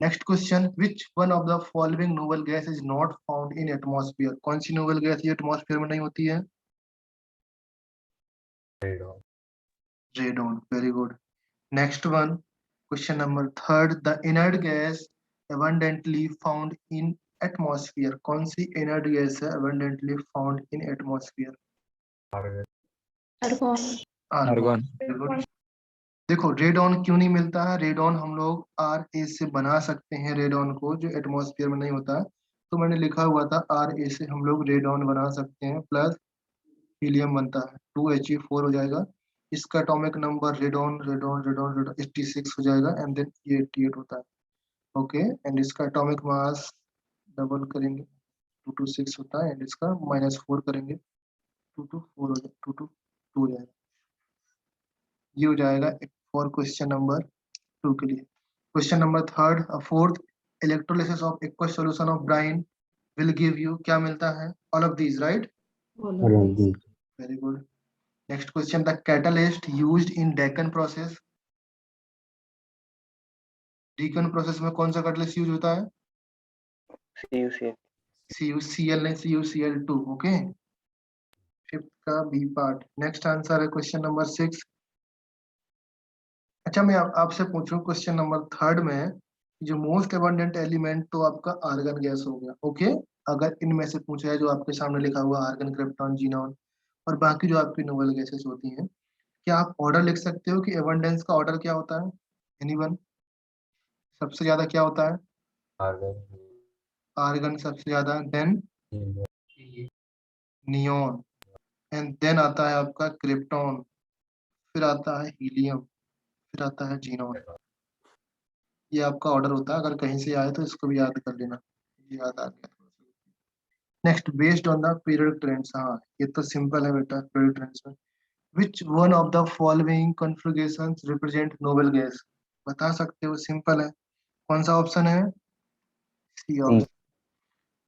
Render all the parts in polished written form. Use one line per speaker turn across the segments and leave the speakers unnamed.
Next question, which one of the following noble gas is not found in atmosphere? कौन सी noble gas ये atmosphere में नहीं होती है?
Radon.
Radon, very good. Next one, question number third, the inert gas abundantly found in atmosphere? कौन सी inert gas है abundantly found in atmosphere?
Argon.
Argon, very good. देखो रेडॉन क्यों नहीं मिलता है? रेडॉन हम लोग आर ए से बना सकते हैं, रेडॉन को, जो एटमॉस्फेयर में नहीं होता है। तो मैंने लिखा हुआ था आर ए से हम लोग रेडॉन बना सकते हैं, प्लस हीलियम बनता है, 2He4 हो जाएगा। इसका atomic number radon radon radon radon 86 हो जाएगा, एंड देन ये 88 होता है। ओके, एंड इसका एटॉमिक मास डबल करेंगे, 226 होता है, एंड इसका -4 करेंगे, 224 हो जाएगा, 222 हो जाएगा। ये हो जाएगा फॉर क्वेश्चन नंबर 2 के लिए। Question number third, fourth, electrolysis of aqueous solution of Bryan will give you, क्या मिलता है? All of these, right? Very good. Next question, the catalyst used in Deccan process? Deccan process में कौन सा कैटलिस्ट यूज होता है? CuCl नहीं, CuCl2। ओके, फिफ्थ का बी पार्ट। नेक्स्ट आंसर है क्वेश्चन नंबर 6। अच्छा, मैं आपसे पूछूं क्वेश्चन नंबर थर्ड में, जो मोस्ट अबंडेंट एलिमेंट तो आपका आर्गन गैस हो गया। ओके, अगर इनमें से पूछा है जो आपके सामने लिखा हुआ आर्गन, क्रिप्टॉन, जीनॉन और बाकी जो आपकी नोबल गैसेस होती हैं, क्या आप ऑर्डर लिख सकते हो कि एबंडेंस का ऑर्डर क्या होता है? एनीवन? सबसे ज्यादा क्या होता है?
आर्गन।
आर्गन सबसे ज्यादा, देन नियोन, एंड देन आता है आपका क्रिप्टॉन, फिर आता है हीलियम, फिर आता है जीनॉन। ये आपका ऑर्डर होता है, अगर कहीं से आए तो इसको भी याद कर लेना। ये याद आ गया। Next, based on the period trends. हाँ, ये तो सिंपल है बेटा, पीरियड ट्रेंड्स में which one of the following configurations represent noble gas? बता सकते हो, सिंपल है। कौन सा ऑप्शन है? C option.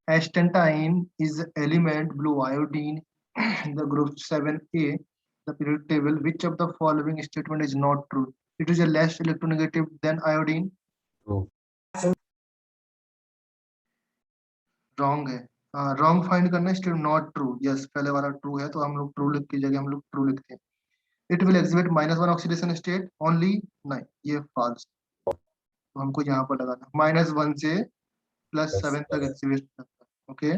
Astatine is element blue iodine in the group 7A, the periodic table. Which of the following statement is not true? It is a less electronegative than iodine.
True.
Wrong है। Wrong find करना है, not true. Yes, पहले वाला true है, तो हम लोग true लिख की जगह हम लोग ट्रू लिखते हैं। It will exhibit -1 oxidation state only, नहीं, ये फॉल्स। तो हमको यहाँ पर लगाना -1 से +7 तक एग्जिबिट करता है। ओके,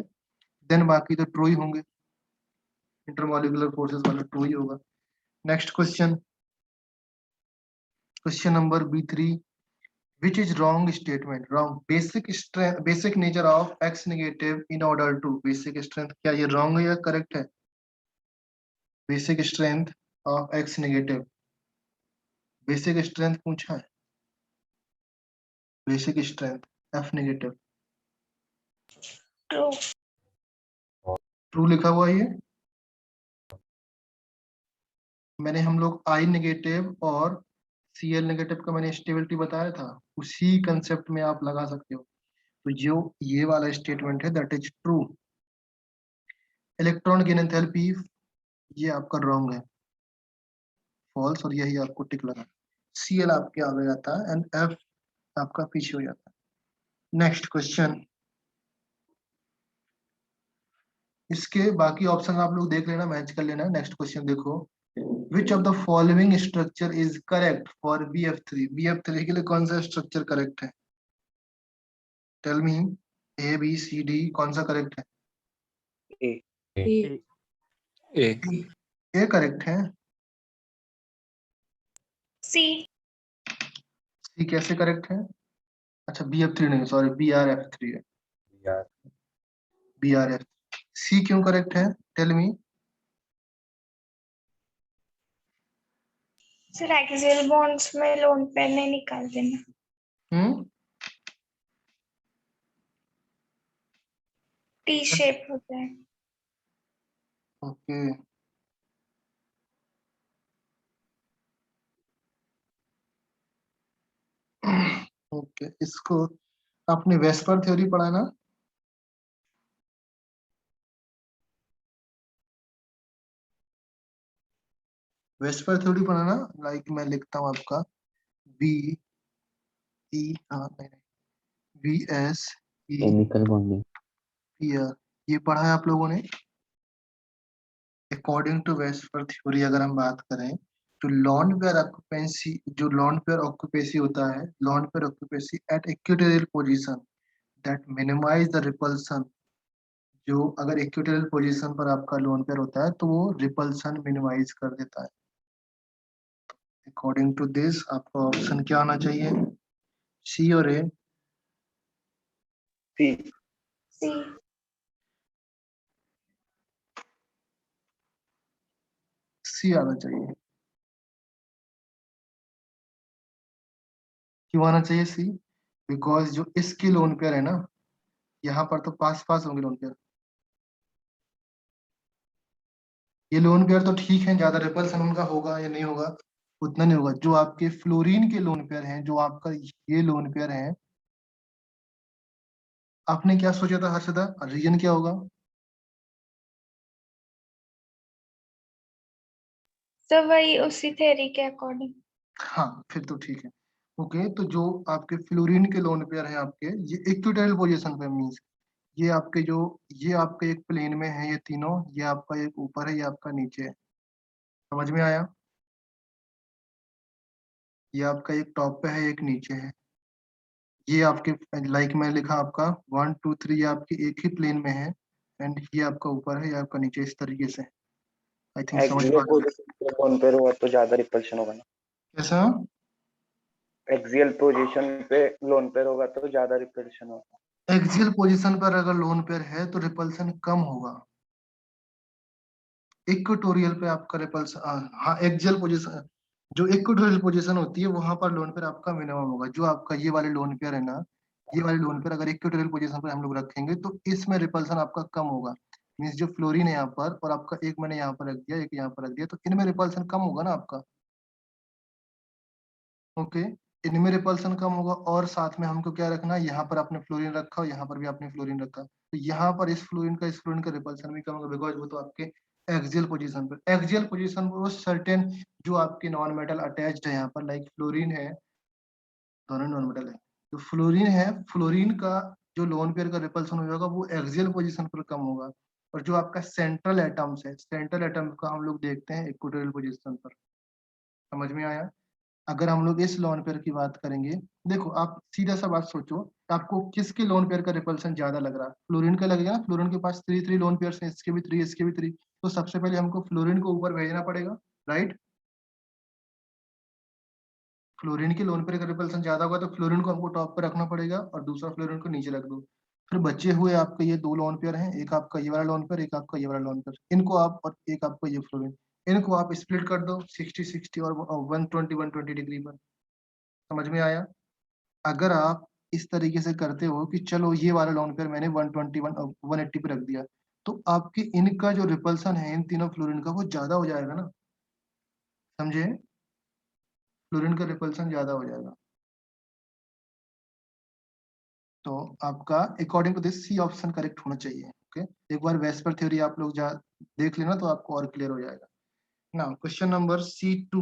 देन बाकी तो ट्रू ही होंगे, इंटरमॉलिक्यूलर फोर्सेस वाला ट्रू ही होगा। Next question, question number B3, which is wrong statement? Wrong. Basic strength, basic nature of X negative in order to, basic strength, क्या ये wrong है या correct है? Basic strength of X negative, basic strength पूछा है, basic strength F negative,
true.
True लिखा हुआ है ये। मैंने हम लोग I नेगेटिव और Cl नेगेटिव का मैंने स्टेबिलिटी बताया था, उसी कंसेप्ट में आप लगा सकते हो। तो जो ये वाला स्टेटमेंट है दैट इज ट्रू। इलेक्ट्रॉन की एंथैल्पी, ये आपका रॉन्ग है, फॉल्स, और यही आपको टिक लगा। Cl आपके आगे जाता है एंड F आपका पीछे हो जाता है। नेक्स्ट क्वेश्चन, इसके बाकी ऑप्शन आप लोग देख लेना, मैच कर लेना। नेक्स्ट क्वेश्चन देखो, which of the following structure is correct for BF3? BF3 के लिए कौन सा स्ट्रक्चर करेक्ट है? Tell me, A B C D, कौन सा करेक्ट है? ए करेक्ट है।
सी।
सी कैसे करेक्ट है? अच्छा, BF3 नहीं, सॉरी, BRF3 है,
यार
BRF। सी क्यों करेक्ट है? Tell me.
Sir axial bonds में लोन पेयर नहीं निकाल देना, टी शेप होता है।
ओके, ओके, इसको आपने वेस्पर थ्योरी पढ़ा ना? वेस्पर थ्योरी पढ़ा ना? लाइक मैं लिखता हूँ आपका B E, हाँ नहीं नहीं, VS
केमिकल बॉन्डिंग।
ये पढ़ा है आप लोगों ने। अकॉर्डिंग टू वेस्पर थ्योरी अगर हम बात करें तो लॉन पेयर ऑक्यूपेंसी, जो लॉन पेयर ऑक्यूपेंसी होता है, lone pair occupancy at equatorial position that minimize the repulsion. जो अगर इक्वेटोरियल पोजीशन पर आपका लोन पेयर होता है तो वो रिपल्सन मिनिमाइज कर देता है। अकॉर्डिंग टू दिस आपका ऑप्शन क्या आना चाहिए, सी और ए?
सी।
सी।
सी आना चाहिए। क्यों आना चाहिए सी? बिकॉज जो इसकी लोन पेयर है ना, यहाँ पर तो पास पास होंगे लोन पेयर। ये लोन पेयर तो ठीक है, ज्यादा रिपल्सन उनका होगा या नहीं होगा, उतना नहीं होगा। जो आपके फ्लोरीन के लोन पेयर हैं, जो आपका ये लोन पेयर है, आपने क्या सोचा था हर्षदा, रीजन क्या होगा?
तो वही उसी थ्योरी के अकॉर्डिंग।
हाँ फिर तो ठीक है। ओके, तो जो आपके फ्लोरीन के लोन पेयर हैं आपके, ये इक्विटोरियल पोजीशन पे मींस ये आपके जो, ये आपके एक प्लेन में है, ये तीनों, ये आपका एक ऊपर है, ये आपका नीचे है। समझ में आया? ये आपका एक टॉप पे है, एक नीचे है। ये आपके लाइक मैं लिखा आपका 1 2 3, ये आपके एक ही प्लेन में है, एंड ये आपका ऊपर है, ये आपका नीचे, इस तरीके से। आई थिंक समझ
एक्सियल
पा रहे हो।
पोजीशन पे लोन पेयर हुआ तो ज्यादा रिपल्शन होगा ना।
कैसा?
एक्सियल पोजीशन पे लोन पेयर होगा तो ज्यादा रिपल्शन होगा।
एक्सियल पोजीशन पर अगर लोन पेयर है तो रिपल्सन कम होगा। इक्वेटोरियल पे आपका रिपल्सन, हाँ एक्सियल पोजीशन, जो इक्वेटोरियल पोजीशन होती है वहां पर लोन पेयर आपका मिनिमम होगा। जो आपका ये वाले लोन पेयर है ना, ये वाले लोन पेयर अगर इक्वेटोरियल पोजीशन पर हम लोग रखेंगे तो इसमें रिपल्सन आपका कम होगा। मीन्स जो फ्लोरीन है यहाँ पर, और आपका एक मैंने यहाँ पर रख दिया, एक यहाँ पर रख दिया, तो इनमें रिपल्सन कम होगा ना आपका। ओके, इनमें रिपल्सन कम होगा, और साथ में हमको क्या रखना है, यहाँ पर आपने फ्लोरीन रखा और यहाँ पर भी आपने फ्लोरीन रखा, तो यहाँ पर इस फ्लोरीन का रिपल्सन भी कम होगा, बिकॉज वो तो आपके एक्सियल पोजीशन पर वो सर्टेन जो आपके नॉन मेटल अटैच्ड है यहाँ पर, लाइक फ्लोरीन है, दोनों नॉन मेटल है। तो फ्लोरीन है, फ्लोरीन का जो लोन पेयर का रिपल्सन हो जाएगा वो एक्सियल पोजीशन पर कम होगा। और जो आपका सेंट्रल एटम्स है, सेंट्रल एटम का हम लोग देखते हैं इक्वेटोरियल पोजीशन पर। समझ में आया? अगर हम लोग इस लोन पेयर की बात करेंगे, देखो आप सीधा सा बात सोचो, आपको किसके लोन पेयर का रिपल्सन ज्यादा लग रहा है? फ्लोरीन का लगेगा ना, फ्लोरीन के पास थ्री थ्री लोन पेयर हैं, इसके भी थ्री, इसके भी थ्री, तो सबसे पहले हमको फ्लोरीन को ऊपर भेजना पड़ेगा, राइट? फ्लोरीन के लोन पेयर का रिपल्सन ज्यादा होगा तो फ्लोरीन को हमको टॉप पर रखना पड़ेगा और दूसरा फ्लोरीन को नीचे रख दो। फिर बचे हुए आपके ये दो लोन पेयर हैं, एक आपका ये वाला लोन पेयर, एक आपका ये वाला लोन पेयर, इनको आप, और एक आपका ये फ्लोरीन, इनको आप स्प्लिट कर दो 60-60 और 120-120 डिग्री पर। समझ में आया? अगर आप इस तरीके से करते हो कि चलो ये वाला लोन पेयर मैंने 121 180 पे रख दिया, तो आपके इनका जो रिपल्सन है इन तीनों फ्लोरीन का वो ज्यादा हो जाएगा ना। समझे? फ्लोरीन का रिपल्सन ज्यादा हो जाएगा। तो आपका according to this C option correct होना चाहिए। ओके, एक बार वेस्पर थ्योरी आप लोग जा देख लेना तो आपको और क्लियर हो जाएगा। Now question number C2,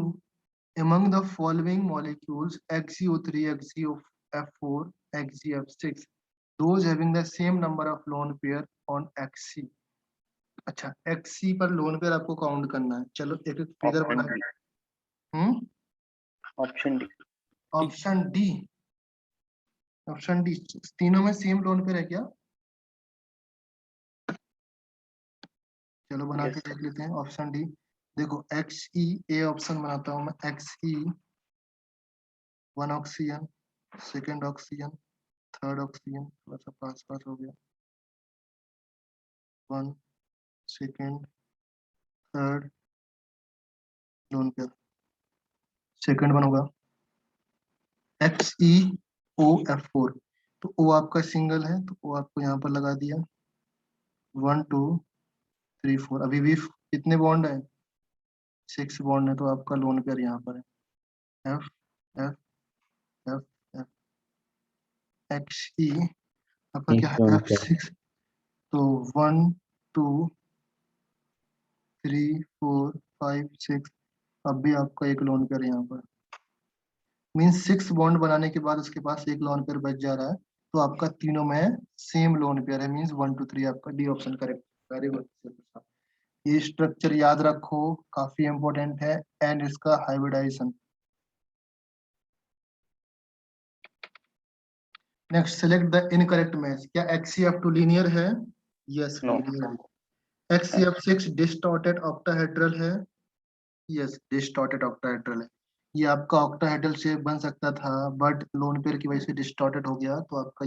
among the following molecules XCO3, XCF4, XCF6, those having the same number of lone pair on XC। अच्छा, XC पर लोन पेयर आपको काउंट करना है, चलो एक एक फिगर बना के।
Option D.
Option D, option D तीनों में सेम लोन पेयर है क्या? चलो बना के देख लेते हैं ऑप्शन डी। देखो XE, ए ऑप्शन बनाता हूँ मैं, XE 1 oxygen, second oxygen, third oxygen, थोड़ा सा पास पास हो गया, 1 second third lone pair, second one होगा XeOF4। तो O आपका सिंगल है तो O आपको यहाँ पर लगा दिया, 1 2 3 4, अभी भी कितने बॉन्ड है? 6 बॉन्ड है, तो आपका लोन पेयर यहाँ पर है F F F F XE, आपका क्या है F6। तो 1 2 3 4 5 6, अब भी आपका एक लोन पेयर यहाँ पर, मीन्स 6 बॉन्ड बनाने के बाद उसके पास एक लोन पेयर बच जा रहा है, तो आपका तीनों में सेम लोन पेयर है, मीन्स 1 2 3 आपका D option correct. Very good. ये स्ट्रक्चर याद रखो, काफी इंपॉर्टेंट है, एंड इसका hybridization. Next, select the incorrect match. क्या XCF2 लीनियर है? Yes,
no.
लीनियर है। XCF6 डिस्टॉर्टेड ऑक्टाहेड्रल है? यस, डिस्टॉर्टेड ऑक्टाहेड्रल है। ये आपका ऑक्टाहेड्रल शेप बन सकता था, बट लोन पेयर की वजह से डिस्टॉर्टेड हो गया, तो आपका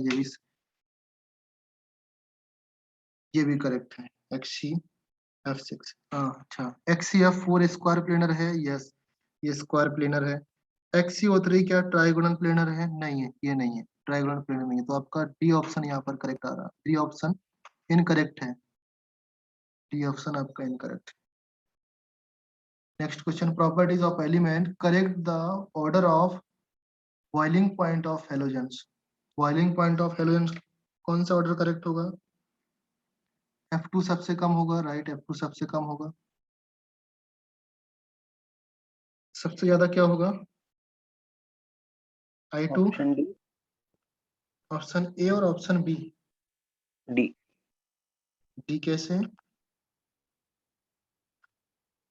ये भी करेक्ट है। XCF6। हाँ, अच्छा। XCF4 स्क्वायर प्लेनर है? यस, ये स्क्वायर प्लेनर है। XCO3 क्या ट्राइगोनल प्लेनर है? नहीं है, ये नहीं है, ट्राइगोनल प्लेनर नहीं है, तो आपका डी ऑप्शन यहाँ पर करेक्ट आ रहा है। डी ऑप्शन इनकरेक्ट है, डी ऑप्शन आपका incorrect. Next question, properties of element, correct the order of boiling point of halogens. Boiling point of halogens कौन सा ऑर्डर करेक्ट होगा? F2 सबसे कम होगा, राइट, F2 सबसे कम होगा। सबसे ज्यादा क्या होगा? I2।
Option D.
Option A और ऑप्शन बी?
डी।
डी कैसे?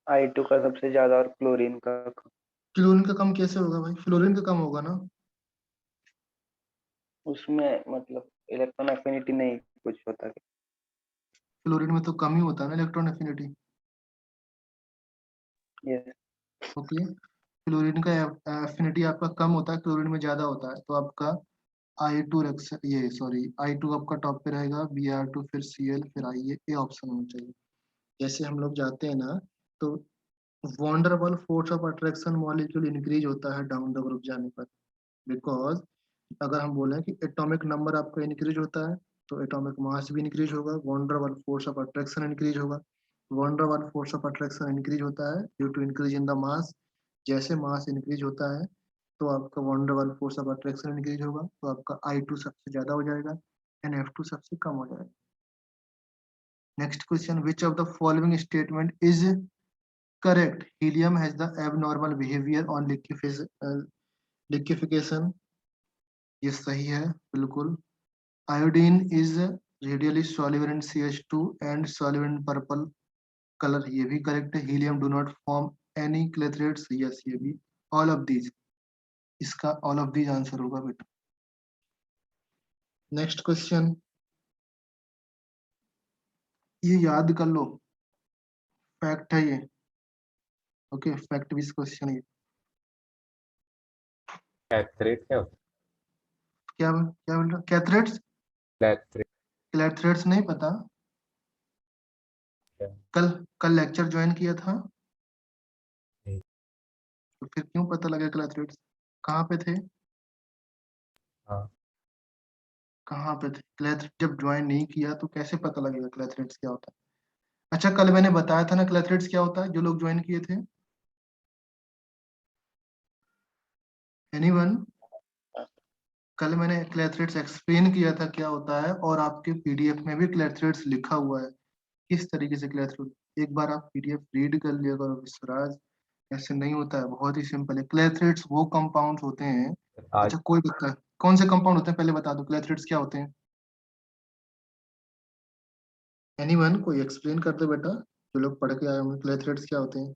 I2 का सबसे ज्यादा और क्लोरीन का कम।
क्लोरीन का कम कैसे होगा भाई? फ्लोरीन का कम होगा ना।
उसमें मतलब इलेक्ट्रॉन एफिनिटी नहीं कुछ होता है।
क्लोरीन में तो कम ही होता है ना electron affinity.
Yes.
Okay, chlorine का एफिनिटी आपका कम होता है, क्लोरीन में ज्यादा होता है, तो आपका I2 रख ये सॉरी I2 आपका टॉप पे रहेगा, Br2 फिर Cl फिर I, ये ऑप्शन होना चाहिए। जैसे हम लोग जाते हैं ना, तो van der Waals force of attraction molecule increase होता है डाउन द ग्रुप जाने पर, बिकॉज अगर हम बोलें कि एटॉमिक नंबर आपका इंक्रीज होता है, तो एटॉमिक मास भी इंक्रीज होगा, van der Waals force of attraction increase होगा। Van der Waals force of attraction increase होता है due to increase in the mass. जैसे मास इंक्रीज होता है, तो आपका van der Waals force of attraction increase होगा, तो आपका I2 सबसे ज्यादा हो जाएगा एंड F2 सबसे कम हो जाएगा। Next question, which of the following statement is correct? Helium has the abnormal behaviour on liquefaction. ये सही है, बिल्कुल। Iodine is radially soluble in CH2 and soluble in purple color, ये भी करेक्ट है। Helium do not form any clathrates, yes, ये भी। All of these, इसका ऑल ऑफ दीज आंसर होगा बेटा। नेक्स्ट क्वेश्चन, ये याद कर लो, फैक्ट है ये। ओके, फैक्ट बेस्ड क्वेश्चन है ये।
कैथरेट क्या होता
क्या क्या बोल रहा? कैथरेट्स?
है? कैथरेट
क्लेथरेट्स नहीं पता?
क्या?
कल कल लेक्चर ज्वाइन किया था,
नहीं।
तो फिर क्यों पता लगा क्लेथरेट्स? कहाँ पे थे?
हाँ,
कहाँ पे थे क्लेथ? जब ज्वाइन नहीं किया तो कैसे पता लगेगा क्लेथरेट्स क्या होता है? अच्छा, कल मैंने बताया था ना क्लेथरेट्स क्या होता है, जो लोग ज्वाइन किए थे। एनीवन? कल मैंने क्लेथरेट्स एक्सप्लेन किया था क्या होता है, और आपके PDF में भी क्लेथरेट्स लिखा हुआ है किस तरीके से क्लेथरेट। एक बार आप PDF रीड कर लिया करो विश्वराज, ऐसे नहीं होता है, बहुत ही सिंपल है। क्लेथरेट्स वो कंपाउंड्स होते हैं।
आज
अच्छा, कोई बता है कौन से कंपाउंड होते हैं, पहले बता दो क्लेथरेट्स क्या होते हैं। एनीवन, कोई एक्सप्लेन कर दो बेटा, जो लोग पढ़ के आए होंगे क्लेथरेट्स क्या होते हैं।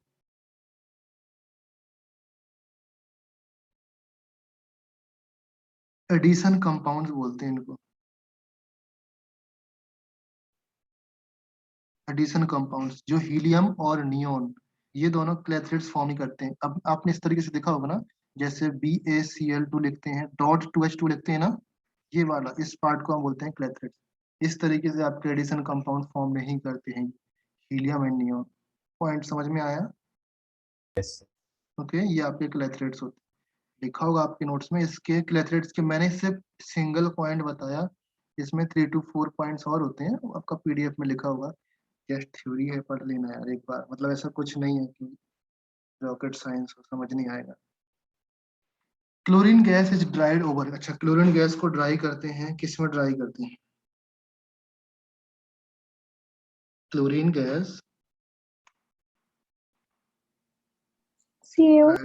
एडिशन कंपाउंड्स बोलते हैं इनको, एडिशन कंपाउंड्स। जो हीलियम और नियोन, ये दोनों क्लेथरेट्स फॉर्म ही करते हैं। अब आपने इस तरीके से देखा होगा ना, जैसे BaCl2 लिखते हैं, डॉट 2H2 लिखते हैं ना, ये वाला इस पार्ट को हम बोलते हैं क्लेथरेट्स। इस तरीके से आपके एडिशन कंपाउंड फॉर्म नहीं करते हैं हीलियम एंड नियोन। पॉइंट समझ में आया?
यस।
ओके, ये आपके क्लेथरेट्स होते हैं, लिखा होगा आपके नोट्स में। इसके क्लेथरेट्स के मैंने सिर्फ सिंगल पॉइंट बताया, इसमें 3 to 4 पॉइंट्स और होते हैं, वो आपका PDF में लिखा होगा। जस्ट थ्योरी है, पढ़ लेना यार एक बार, मतलब ऐसा कुछ नहीं है कि रॉकेट साइंस हो, समझ नहीं आएगा। Chlorine gas is dried over. अच्छा, क्लोरीन गैस को ड्राई करते हैं, किस में ड्राई करते हैं? Chlorine gas
CO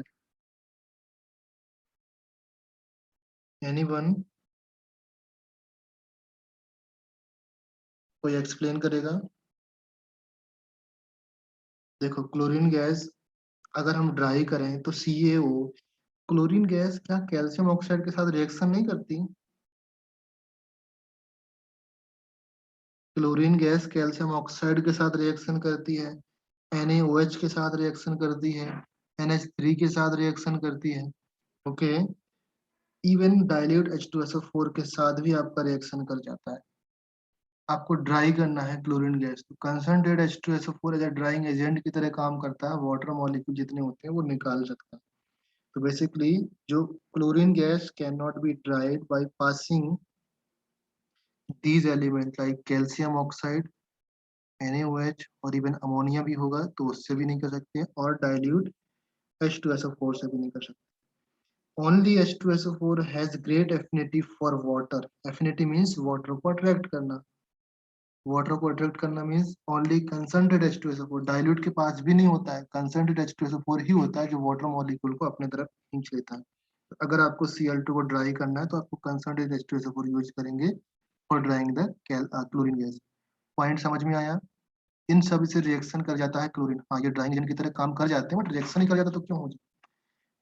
anyone? कोई एक्सप्लेन करेगा? देखो क्लोरीन गैस अगर हम ड्राई करें तो CaO, क्लोरीन गैस क्या कैल्शियम ऑक्साइड के साथ रिएक्शन नहीं करती? क्लोरीन गैस कैल्शियम ऑक्साइड के साथ रिएक्शन करती है, NaOH के साथ रिएक्शन करती है, NH3 के साथ रिएक्शन करती है। ओके, इवन डाइल्यूट H2SO4 के साथ भी आपका रिएक्शन कर जाता है। आपको ड्राई करना है क्लोरीन गैस, तो concentrate H2SO4 as a drying agent की तरह काम करता है, वाटर मॉलिक्यूल जितने होते हैं वो निकाल सकता है। तो बेसिकली जो chlorine gas can not be dried by passing these elements like calcium oxide, NaOH और इवन अमोनिया भी होगा तो उससे भी नहीं कर सकते, और डाइल्यूट H2SO4 से भी नहीं कर सकते। Only H2SO4 has great affinity for water. Affinity means water को attract करना। वाटर को अट्रैक्ट करना means only concentrate H2SO4, dilute के पास भी नहीं होता है, कंसंट्रेट H2SO4 ही होता है जो वाटर मॉलिक्यूल को अपने तरफ खींच लेता है। तो अगर आपको Cl2 को ड्राई करना है तो आपको कंसंट्रेट H2SO4 यूज करेंगे for drawing the chlorine gas. Point समझ में आया? इन सब से रिएक्शन कर जाता है क्लोरीन। हाँ, ये ड्राइंग एजेंट की तरह काम कर जाते हैं, बट रिएक्शन ही कर जाता तो क्यों हो जाए।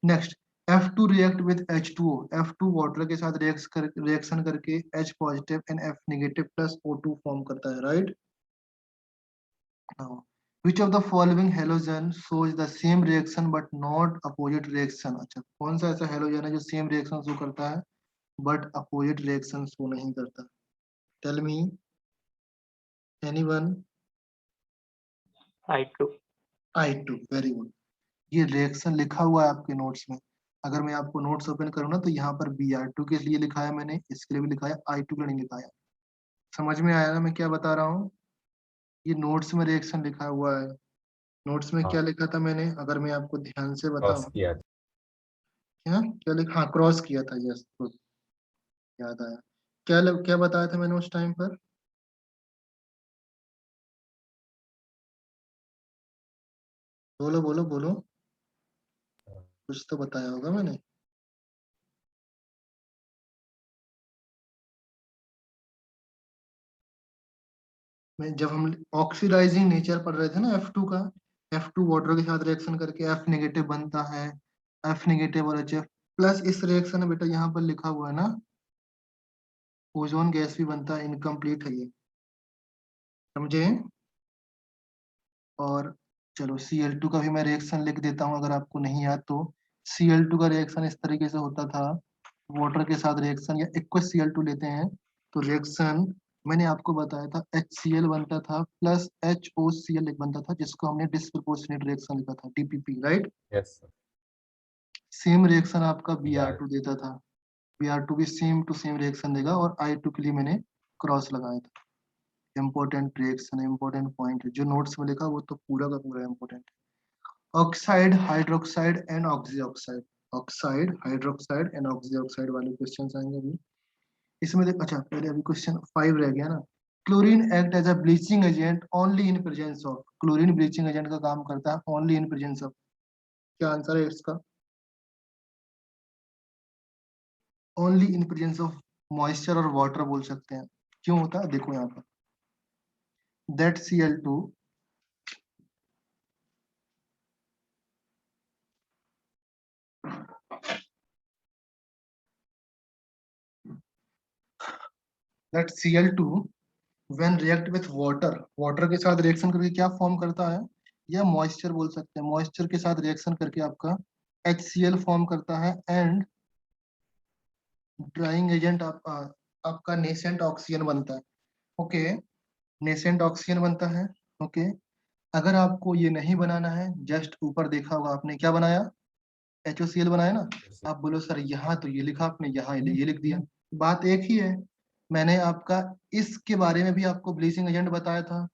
Next, F2 react with H2O, F2 water के साथ रिएक्शन करके H positive and F negative plus O2 form करता है, right? Now, which of the following halogen shows the same reaction but not opposite reaction? अच्छा, कौन सा ऐसा halogen है जो सेम रिएक्शन शो करता है बट अपोजिट रिएक्शन शो नहीं करता? Tell me anyone?
I2.
I2, very good. ये रिएक्शन लिखा हुआ है आपके नोट्स में। अगर मैं आपको नोट्स ओपन करूँ ना तो यहाँ पर Br2 के लिए लिखा है मैंने, इसके लिए भी लिखा है, I2 के लिए नहीं लिखा है। समझ में आया ना मैं क्या बता रहा हूँ? ये नोट्स में रिएक्शन लिखा हुआ है। नोट्स में
हाँ।
क्या लिखा था मैंने, अगर मैं आपको ध्यान से
क्रॉस
बताऊं?
किया था।
क्या लिखा? हाँ, क्रॉस किया था, यस, याद आया। क्या बताया था मैंने उस टाइम पर? बोलो बोलो बोलो, कुछ तो बताया होगा मैंने। मैं जब हम ऑक्सीडाइजिंग नेचर पढ़ रहे थे ना F2 का, F2 वाटर के साथ रिएक्शन करके F नेगेटिव बनता है, F नेगेटिव और HF प्लस इस रिएक्शन में बेटा यहाँ पर लिखा हुआ है ना, ओजोन गैस भी बनता है, इनकम्प्लीट है ये, समझे? और चलो Cl2 का भी मैं रिएक्शन लिख देता हूँ अगर आपको नहीं याद तो। Cl2 का रिएक्शन इस तरीके से होता था, वाटर के साथ रिएक्शन या एक्वस Cl2 लेते हैं तो रिएक्शन मैंने आपको बताया था HCl बनता था प्लस HOCl एक बनता था, जिसको हमने डिस्प्रपोर्शनेट रिएक्शन लिखा था, DPP, right?
Yes sir.
Same reaction आपका
यार
Br2 देता था, Br2 भी सेम टू सेम रिएक्शन देगा, और I2 के लिए मैंने क्रॉस लगाया था। इंपॉर्टेंट रिएक्शन है, इंपॉर्टेंट पॉइंट है, जो नोट्स में लिखा वो तो पूरा का पूरा इंपॉर्टेंट है। Oxide, hydroxide and oxyoxide, oxide, hydroxide and oxyoxide वाले क्वेश्चंस आएंगे अभी। इसमें देख, अच्छा पहले अभी क्वेश्चन 5 रह गया ना। Chlorine act as a bleaching agent only in presence of, chlorine bleaching agent का काम करता है ओनली इन प्रेजेंस ऑफ, क्या आंसर है इसका? Only in presence of moisture और वाटर बोल सकते हैं। क्यों होता है देखो यहाँ पर, that Cl2 that Cl2 when react with water, water के साथ रिएक्शन करके क्या फॉर्म करता है, या मॉइस्चर बोल सकते हैं, मॉइस्चर के साथ रिएक्शन करके आपका HCl फॉर्म करता है, एंड ड्राइंग एजेंट आपका नेसेंट ऑक्सीजन बनता है। ओके, नेसेंट ऑक्सीजन बनता है। ओके, अगर आपको ये नहीं बनाना है, जस्ट ऊपर देखा होगा आपने क्या बनाया, HOCl बनाया ना। आप बोलो सर यहाँ तो ये लिखा आपने, यहाँ ये लिख दिया, बात एक ही है। मैंने आपका इसके बारे में भी आपको ब्लीचिंग एजेंट बताया था,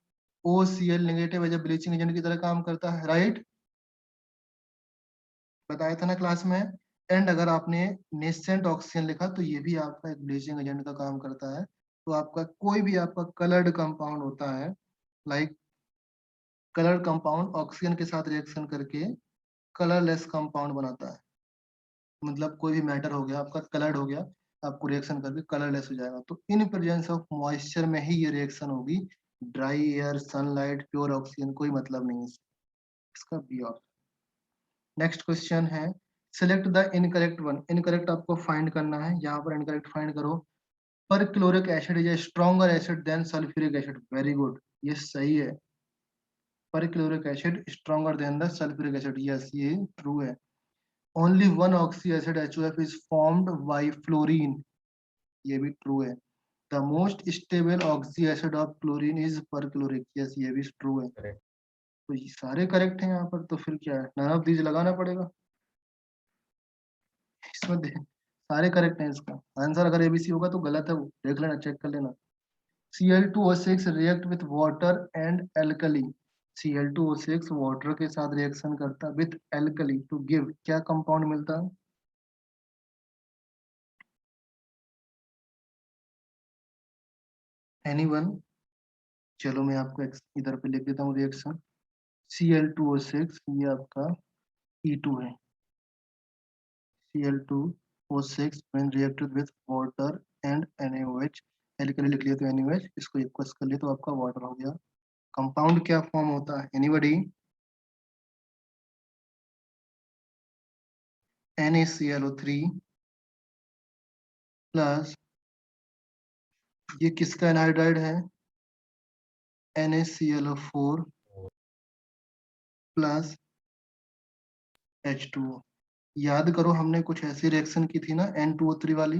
OCl negative as bleaching agent की तरह काम करता है, राइट? बताया था ना क्लास में। एंड अगर आपने नेसेंट ऑक्सीजन लिखा तो ये भी आपका एक ब्लीचिंग एजेंट का काम करता है। तो आपका कोई भी आपका कलर्ड कंपाउंड होता है, लाइक कलर्ड कंपाउंड ऑक्सीजन के साथ रिएक्शन करके कलरलेस कंपाउंड बनाता है, मतलब कोई भी मैटर हो गया आपका कलर्ड हो गया। आपको रिएक्शन करके कलरलेस हो जाएगा। तो इन प्रेजेंस ऑफ मॉइस्चर में ही ये रिएक्शन होगी। Dry air, sunlight, pure oxygen कोई मतलब नहीं है इसका बी ऑप्शन। नेक्स्ट क्वेश्चन है select the incorrect one. Incorrect आपको फाइंड करना है, यहाँ पर इनकरेक्ट फाइंड करो। Perchloric acid is a stronger acid than sulphuric acid. Very good, ये सही है। Perchloric acid stronger than the sulphuric acid, yes ये ट्रू है। Only one oxy acid HOF is formed by fluorine, ये भी true है। The most stable oxy acid of chlorine is perchloric, yes ये भी ट्रू है।
Correct.
तो ये सारे करेक्ट हैं यहाँ पर, तो फिर क्या है, नन ऑफ दीज लगाना पड़ेगा इसमें सारे करेक्ट हैं। इसका आंसर अगर ABC होगा तो गलत है, वो देख लेना, चेक कर लेना। Cl2O6 react with water and alkali। Cl2O6 water के साथ रिएक्शन करता है विथ alkali to give क्या कंपाउंड मिलता है? एनीवन? चलो मैं आपको इधर पे लिख देता हूँ रिएक्शन। Cl2O6 ये आपका E2 है। Cl2O6 when reacted with water and NaOH, alkali लिख लिया तो NaOH, इसको इक्वल्स कर लिया तो आपका वाटर हो गया। कंपाउंड क्या फॉर्म होता है, एनीबडी? NaClO3 प्लस ये किसका एनहाइड्राइड है? NaClO4 plus H2O। याद करो हमने कुछ ऐसी रिएक्शन की थी ना N2O3 वाली,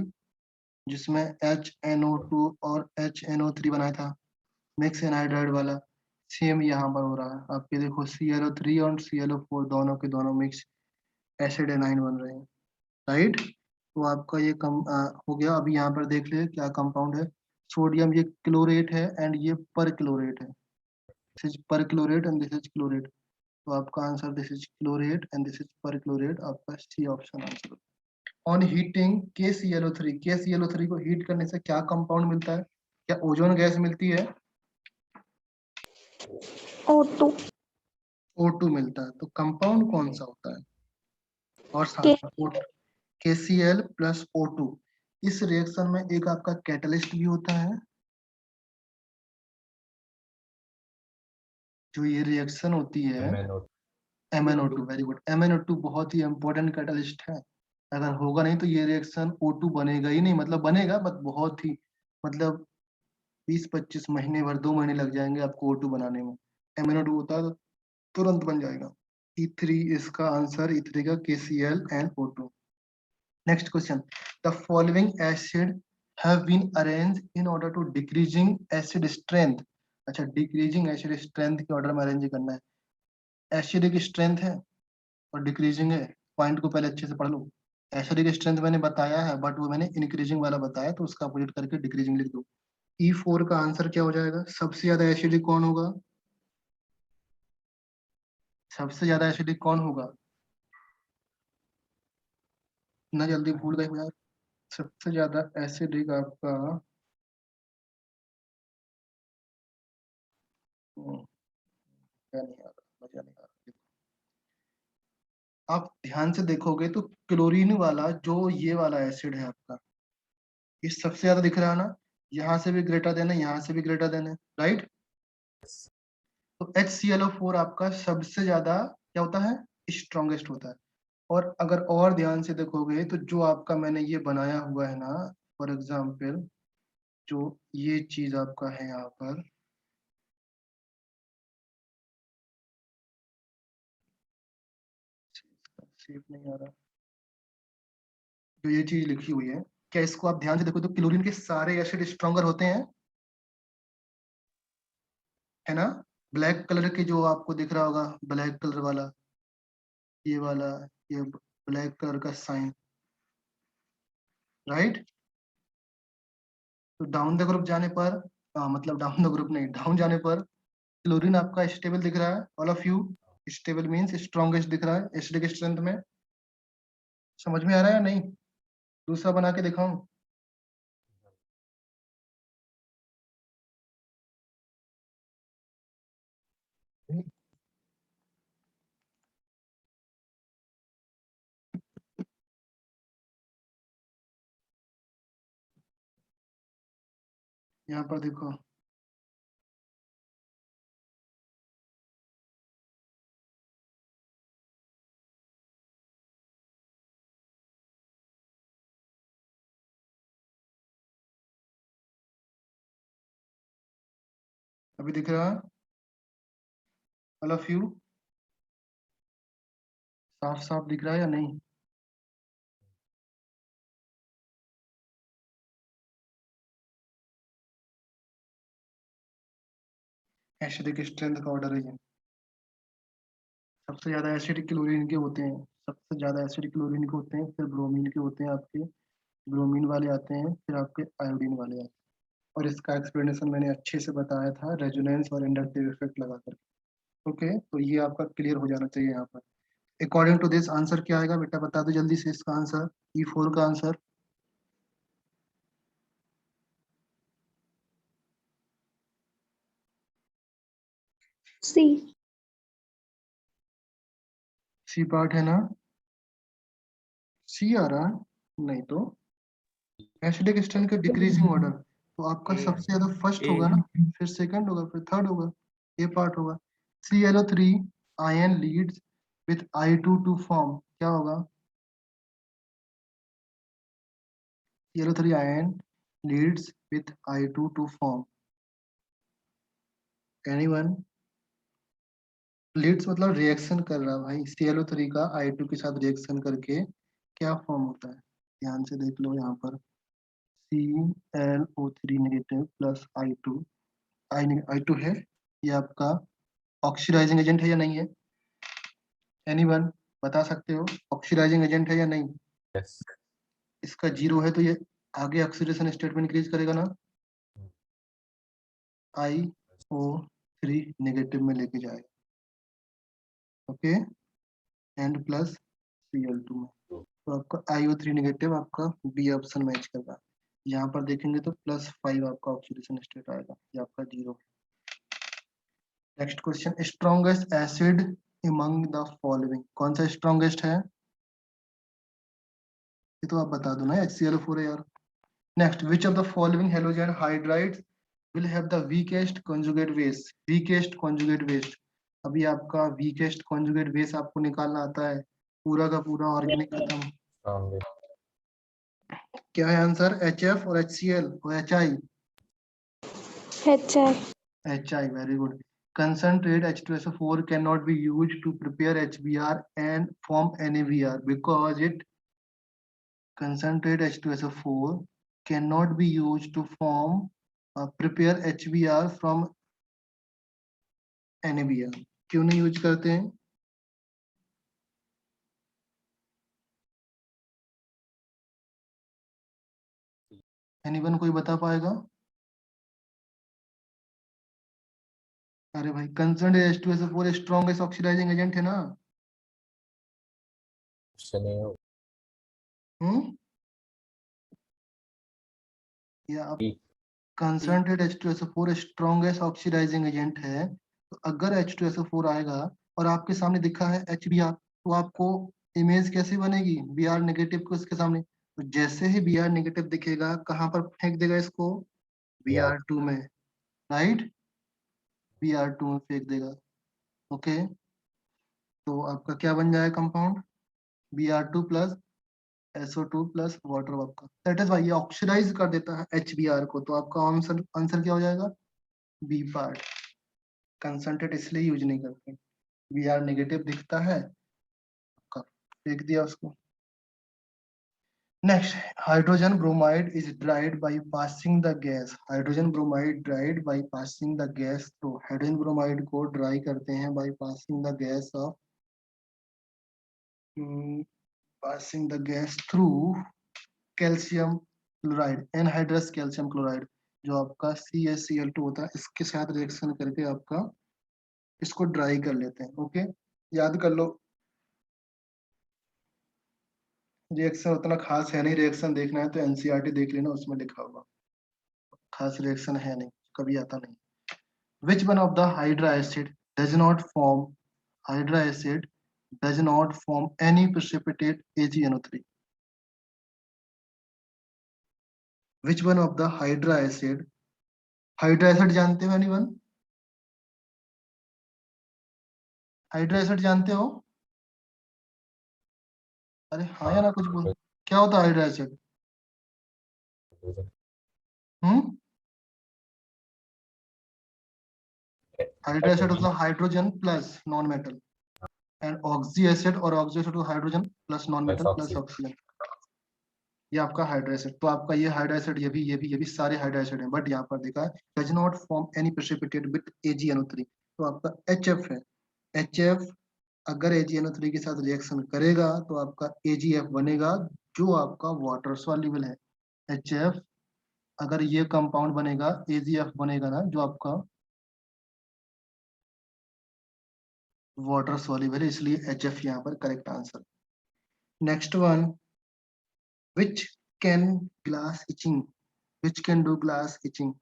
जिसमें HNO2 और HNO3 बनाया था, मिक्स एनहाइड्राइड वाला। सेम यहाँ पर हो रहा है, आपके देखो ClO3 और ClO4 दोनों के दोनों मिक्स एसिड एनाइन बन रहे हैं, राइट। तो आपका ये हो गया। अभी यहाँ पर देख ले क्या कंपाउंड है। सोडियम ये क्लोरेट है एंड ये पर क्लोरेट है। This is perchlorate and this is chlorate. तो आपका answer this is chlorate and this is perchlorate, आपका C option answer. On heating KClO3, KClO3 को हीट करने से क्या कंपाउंड मिलता है? क्या ओजोन गैस मिलती है?
O2
O2 मिलता है। तो कंपाउंड कौन सा होता है? और साथ
के
में KCl प्लस O2। इस रिएक्शन में एक आपका कैटलिस्ट भी होता है। जो ये रिएक्शन होती है
MnO2
MnO2, very good. MnO2 बहुत ही इंपॉर्टेंट कैटलिस्ट है। अगर होगा नहीं तो ये रिएक्शन O2 बनेगा ही नहीं, मतलब बनेगा बट बहुत ही, मतलब 20-25 महीने भर, 2 महीने लग जाएंगे आपको O2 बनाने में। MnO2 होता है तो तुरंत बन जाएगा। E3 इसका आंसर, E3 का KCl and O2। Next question, the following acid have been arrange in order to decreasing acid strength. अच्छा, डिक्रीजिंग एसिड स्ट्रेंथ के ऑर्डर में अरेंज करना है। एसिडिक स्ट्रेंथ है और डिक्रीजिंग है, पॉइंट को पहले अच्छे से पढ़ लो। एसिडिक स्ट्रेंथ मैंने बताया है बट वो मैंने इंक्रीजिंग वाला बताया, तो उसका अपोजिट करके डिक्रीजिंग लिख दो। E4 का आंसर क्या हो जाएगा? सबसे ज्यादा एसिडिक कौन होगा? सबसे ज्यादा एसिडिक कौन होगा? इतना जल्दी भूल गए हो यार। सबसे ज्यादा एसिडिक आपका क्या नहीं आ रहा, मजा नहीं आ रहा। आप ध्यान से देखोगे तो क्लोरीन वाला जो ये वाला एसिड है आपका, ये सबसे ज्यादा दिख रहा है ना। यहाँ से भी ग्रेटर देन है, यहाँ से भी ग्रेटर देन है, राइट। तो HClO4 आपका सबसे ज्यादा क्या होता है? स्ट्रॉन्गेस्ट होता है। और अगर और ध्यान से देखोगे तो जो आपका मैंने ये बनाया हुआ है ना, फॉर एग्जाम्पल जो ये चीज आपका है यहाँ पर, शेप नहीं आ रहा, जो ये चीज लिखी हुई है, क्या इसको आप ध्यान से देखो तो क्लोरीन के सारे एसिड स्ट्रॉन्गर होते हैं, है ना। ब्लैक कलर के जो आपको दिख रहा होगा, ब्लैक कलर वाला, ये वाला, ये ब्लैक कलर का साइन, राइट। तो डाउन द ग्रुप जाने पर, मतलब डाउन द ग्रुप नहीं, डाउन जाने पर क्लोरीन आपका स्टेबल दिख रहा है, all of you. Stable means strongest दिख रहा है एसिडिक स्ट्रेंथ में। समझ में आ रहा है या नहीं? दूसरा बना के दिखाऊं? यहाँ पर देखो, अभी दिख रहा है ऑल ऑफ यू, साफ साफ दिख रहा है या नहीं? एसिडिक स्ट्रेंथ का ऑर्डर है ये। सबसे ज्यादा एसिडिक क्लोरीन के होते हैं, सबसे ज्यादा एसिडिक क्लोरीन के होते हैं, फिर ब्रोमीन के होते हैं आपके, ब्रोमीन वाले आते हैं, फिर आपके आयोडीन वाले आते हैं। और इसका एक्सप्लेनेशन मैंने अच्छे से बताया था रेजोनेंस और इंडक्टिव इफेक्ट लगा कर। ओके, तो ये आपका क्लियर हो जाना चाहिए यहाँ पर। अकॉर्डिंग टू दिस आंसर क्या आएगा बेटा, बता दो जल्दी से इसका आंसर, E4 का आंसर।
सी।
सी पार्ट है ना? सी आ रहा है? नहीं तो एसिडिक स्ट्रेंथ का डिक्रीजिंग ऑर्डर, तो आपका सबसे ज्यादा फर्स्ट होगा ना, फिर सेकंड होगा, फिर थर्ड होगा, ये पार्ट होगा। ClO3 ion leads with I2 to form, क्या होगा? ClO3 ion leads with I2 to form. Anyone? Leads मतलब रिएक्शन कर रहा है भाई, ClO3 का I2 के साथ रिएक्शन करके क्या फॉर्म होता है? ध्यान से देख लो यहाँ पर, ClO3 negative plus I2, I2 है, ये आपका ऑक्सीडाइजिंग एजेंट है या नहीं है? एनीवन बता सकते हो ऑक्सीडाइजिंग एजेंट है या नहीं?
यस।
इसका जीरो है तो ये आगे ऑक्सीडेशन स्टेट में इंक्रीज करेगा ना, IO3 नेगेटिव में लेके जाएगा। ओके, एंड प्लस Cl2 में, तो आपका IO3 नेगेटिव आपका बी ऑप्शन मैच कर रहा है। यहाँ पर देखेंगे तो +5 आपका ऑक्सीडेशन स्टेट आएगा, ये आपका zero. Next question, strongest acid among the following, कौन सा स्ट्रॉन्गेस्ट है? ये तो आप बता दो ना, HCl4 है यार। Next, which of the following halogen hydrides will have the weakest conjugate base, weakest conjugate base. अभी आपका वीकेस्ट कॉन्जुगेट बेस आपको निकालना आता है, पूरा का पूरा ऑर्गेनिक खत्म।
स्ट्रॉन्गेस्ट।
क्या है आंसर? HF और HCl और HI? HI, very good. Concentrate H2SO4 cannot be used to prepare HBr and form NaBr because it, concentrate H2SO4 cannot be used to form prepare HBr from NaBr। क्यों नहीं use करते हैं? Anyone कोई बता पाएगा? अरे भाई, concentrate H2SO4 strongest oxidising agent है ना। या आप, concentrate H2SO4 strongest oxidising agent है, तो अगर H2SO4 आएगा और आपके सामने दिखा है HBr, तो आपको इमेज कैसी बनेगी Br नेगेटिव को इसके सामने? तो जैसे ही Br नेगेटिव दिखेगा, कहाँ पर फेंक देगा इसको? Br2 में, राइट? Br2 में फेंक देगा। ओके, तो आपका क्या बन जाएगा compound? Br2 plus SO2 plus water आपका, दैट इज वाई ये ऑक्सीडाइज कर देता है HBr को, तो आपका आंसर आंसर क्या हो जाएगा? B part. कंसंट्रेट इसलिए यूज नहीं करते, Br नेगेटिव दिखता है, फेंक दिया उसको। Next, hydrogen bromide is dried by passing the gas, hydrogen bromide dried by passing the gas, तो हाइड्रोजन ब्रोमाइड को ड्राई करते हैं by passing the gas off, passing the gas through calcium chloride, anhydrous calcium chloride, जो आपका CaCl2 होता है, इसके साथ रिएक्शन करके आपका इसको ड्राई कर लेते हैं। ओके, याद कर लो, रिएक्शन उतना खास है नहीं, रिएक्शन देखना है तो NCERT देख लेना, उसमें लिखा होगा, खास रिएक्शन है नहीं, कभी आता नहीं। विच one of the hydra acid does not form, hydra acid does not form any precipitate AgNO3, which one of the hydra acid hydra acid जानते हो एनीवन? हाइड्रा एसिड जानते हो? अरे हाँ या ना कुछ बोल। क्या होता है hydra acid? Hmm, hydra acid होता है hydrogen plus non metal, and oxy acid और oxy acid hydrogen plus non metal plus oxygen. ये आपका हाइड्रा एसिड। तो आपका ये हाइड्रा एसिड, ये भी सारे हाइड्रा एसिड हैं, बट यहाँ पर देखा है does not form any precipitate with AgNO3। तो आपका HF है। HF अगर AgNO3 के साथ रिएक्शन करेगा तो आपका AgF बनेगा, जो आपका वाटर सॉल्युबल है। HF अगर ये कंपाउंड बनेगा, AgF बनेगा ना, जो आपका वाटर सॉल्युबल है, इसलिए HF यहाँ पर correct answer. Next one, which can glass itching, which can do glass itching।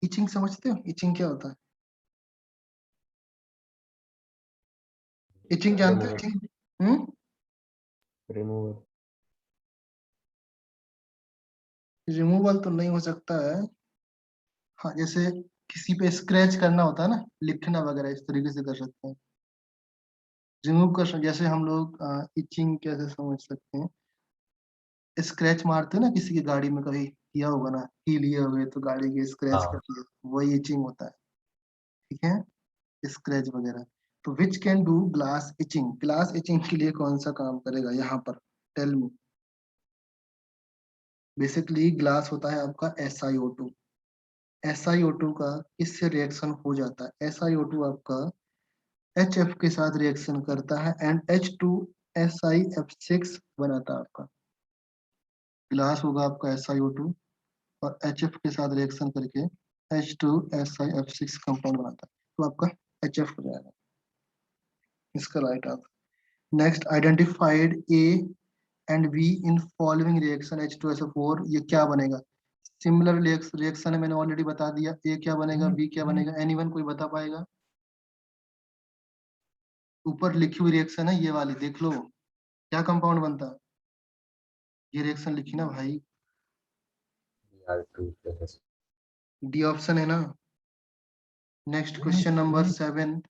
Etching समझते हो? इचिंग क्या होता है? इचिंग जानते हो? Etching
removal.
रिमूवल तो नहीं हो सकता है। हाँ, जैसे किसी पे स्क्रैच करना होता है ना, लिखना वगैरह, इस तरीके से कर सकते हैं। रिमूव कर सकते, जैसे हम लोग इचिंग कैसे समझ सकते हैं, स्क्रैच मारते हैं ना किसी की गाड़ी में, कभी किया होगा ना, की लिए हुए तो गाड़ी के स्क्रैच
हाँ।
करती है, वही इचिंग होता है। ठीक है, स्क्रैच वगैरह। तो which can do glass etching, glass etching के लिए कौन सा काम करेगा यहाँ पर? Tell me. बेसिकली ग्लास होता है आपका SiO2। SiO2 का किससे रिएक्शन हो जाता है? SiO2 आपका HF के साथ रिएक्शन करता है एंड H2SiF6 बनाता है आपका। ग्लास होगा आपका SiO2 और HF के साथ रिएक्शन करके H2SiF6 कंपाउंड बनाता है, तो आपका HF हो जाएगा इसका right answer. Next, identified A and B in following reaction H2SO4, ये क्या बनेगा? सिमिलर रिएक्शन है, मैंने ऑलरेडी बता दिया। A क्या बनेगा, B क्या बनेगा? एनीवन कोई बता पाएगा? ऊपर लिखी हुई रिएक्शन है ये वाली, देख लो क्या कंपाउंड बनता है। ये रिएक्शन लिखी ना भाई,
Br2+.
डी ऑप्शन है ना। Next question number 7,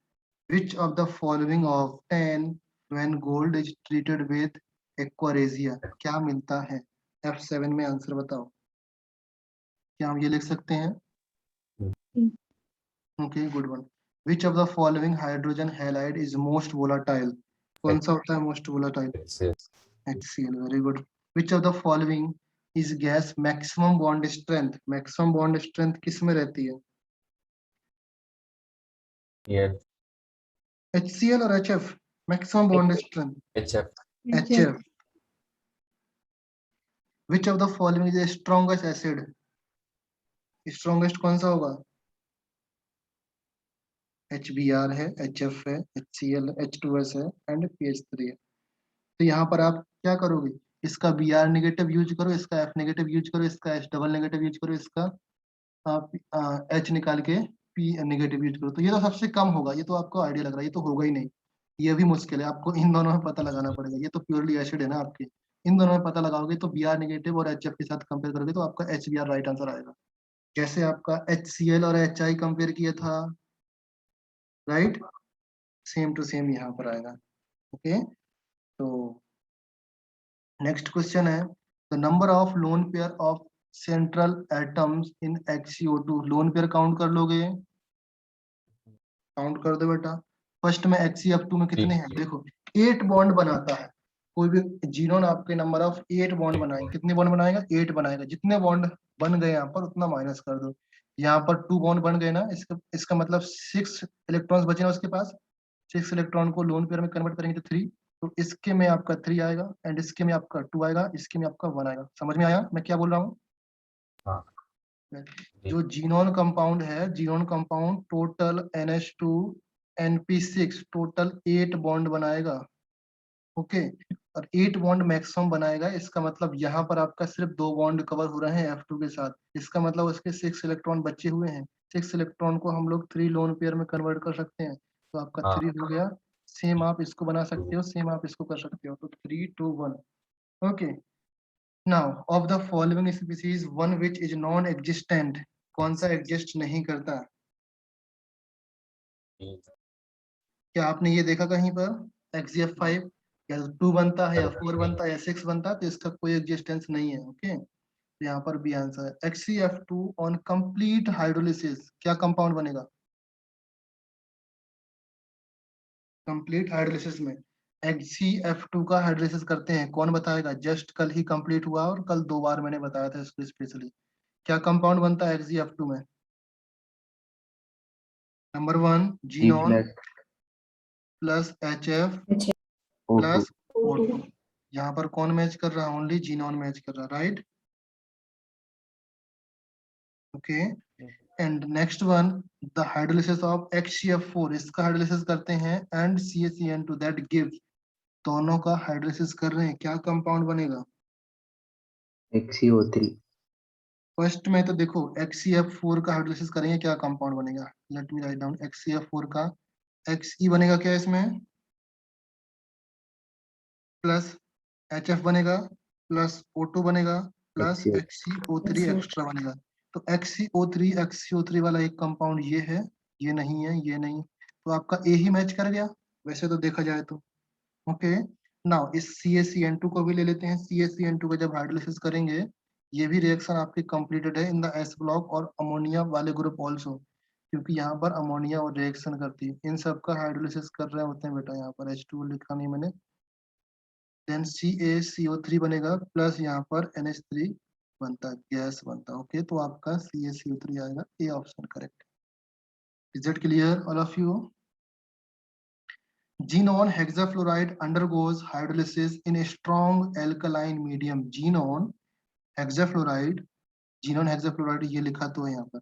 which of the following often when gold is treated with aquaresia, क्या मिलता है? F7 में आंसर बताओ। क्या हम ये लिख सकते हैं? Okay, good one. which of the following hydrogen halide is most volatile, कौन सा होता है most volatile? HCl, very good. which of the following is gas maximum bond strength, maximum bond strength किस में रहती है?
Cl.
HCl और HF? maximum bond strength
HF.
HF। which of the following is the strongest acid, strongest कौन सा होगा? HBr है, HF है, HCl, H2S है एंड PH3 है। तो यहाँ पर आप क्या करोगे? इसका Br नेगेटिव यूज करो, इसका F नेगेटिव यूज करो, इसका H डबल नेगेटिव यूज करो, इसका आप H निकाल के P नेगेटिव यूज करो। तो ये तो सबसे कम होगा, ये तो आपको आइडिया लग रहा है, ये तो होगा ही नहीं। ये भी मुश्किल है, आपको इन दोनों में पता लगाना पड़ेगा। ये तो प्योरली एसिड है ना आपके, इन दोनों में पता लगाओगे तो Br नेगेटिव और HF के साथ कंपेयर करोगे तो आपका HBr राइट आंसर आएगा। जैसे आपका HCl और HI कंपेयर किया था, राइट, सेम टू सेम यहाँ पर आएगा। ओके, तो नेक्स्ट क्वेश्चन है, the number of lone pair of central atoms in HCO2, lone pair count कर लोगे? काउंट कर दो बेटा। फर्स्ट में HCF2 में कितने हैं? देखो 8 बॉन्ड बनाता है कोई भी जीनोन, आपके नंबर ऑफ 8 बॉन्ड बनाएगा। कितने बॉन्ड बनाएगा? 8 बनाएगा। जितने बॉन्ड बन गए यहाँ पर उतना माइनस कर दो। यहाँ पर 2 बॉन्ड बन गए ना, इसका मतलब 6 इलेक्ट्रॉन्स बचे ना उसके पास। 6 इलेक्ट्रॉन को लोन पेयर में कन्वर्ट करेंगे तो 3, तो इसके में आपका 3 आएगा एंड इसके में आपका 2 आएगा, इसके में आपका 1 आएगा। समझ में आया मैं क्या बोल रहा हूँ?
हाँ।
जो जीनोन कंपाउंड है, xenon compound total NH2 NP6 total 8 bond बनाएगा। ओके, और 8 बॉन्ड मैक्सिमम बनाएगा। इसका मतलब यहाँ पर आपका सिर्फ 2 बॉन्ड कवर हो रहे हैं F2 के साथ। इसका मतलब उसके 6 इलेक्ट्रॉन बचे हुए हैं। 6 इलेक्ट्रॉन को हम लोग 3 लोन पेयर में कन्वर्ट कर सकते हैं, तो आपका 3 हो गया। सेम आप इसको बना सकते हो, सेम आप इसको कर सकते हो, तो 3 2 1। Okay, now of the following species one which is non existent, कौन सा एग्जिस्ट नहीं करता? क्या आपने ये देखा कहीं पर XeF5 या 2 बनता है या 4 बनता है या 6 बनता है, तो इसका कोई एग्जिस्टेंस नहीं है। ओके, यहाँ पर भी आंसर है XeF2 ऑन कंप्लीट हाइड्रोलिसिस क्या कंपाउंड बनेगा? कंप्लीट हाइड्रोलिसिस में XeF2 का हाइड्रोलिसिस करते हैं, कौन बताएगा? जस्ट कल ही कंप्लीट हुआ और कल 2 बार मैंने बताया था इसको स्पेशली। क्या कंपाउंड बनता है XeF2 में? Number 1 xenon plus HF plus O2। यहाँ पर कौन मैच कर रहा है? ओनली जीनॉन मैच कर रहा है, right? Okay, and next one the hydrolysis of XeF4 इसका हाइड्रोलिसिस करते हैं एंड CaCN2 दैट गिव्स, दोनों का हाइड्रोलिसिस कर रहे हैं, क्या कंपाउंड बनेगा?
XeO3
फर्स्ट में तो देखो XeF4 का हाइड्रोलिसिस करेंगे, क्या कंपाउंड बनेगा? Let me write down XeF4 का Xe बनेगा क्या इसमें? प्लस HF बनेगा प्लस O2 बनेगा प्लस XeO3 एक्स्ट्रा बनेगा। तो XeO3 वाला एक कंपाउंड ये है, ये नहीं है, ये नहीं, तो आपका A ही मैच कर गया वैसे तो देखा जाए तो। ओके, नाउ इस CaCN2 को भी ले लेते हैं। CaCN2 का जब हाइड्रोलिसिस करेंगे, ये भी रिएक्शन आपकी कंप्लीटेड है इन द S ब्लॉक और अमोनिया वाले ग्रुप ऑल्सो, क्योंकि यहाँ पर अमोनिया और रिएक्शन करती है, इन सब का हाइड्रोलिसिस कर रहे होते हैं बेटा। यहाँ पर H2 लिखा नहीं मैंने, देन CaCO3 बनेगा प्लस यहाँ पर NH3 बनता है, गैस बनता है। ओके, तो आपका CaCO3 आएगा, A option correct. Is it clear all of you? Xenon hexafluoride undergoes hydrolysis in a strong alkaline medium. Xenon hexafluoride, xenon hexafluoride ये लिखा तो है यहाँ पर,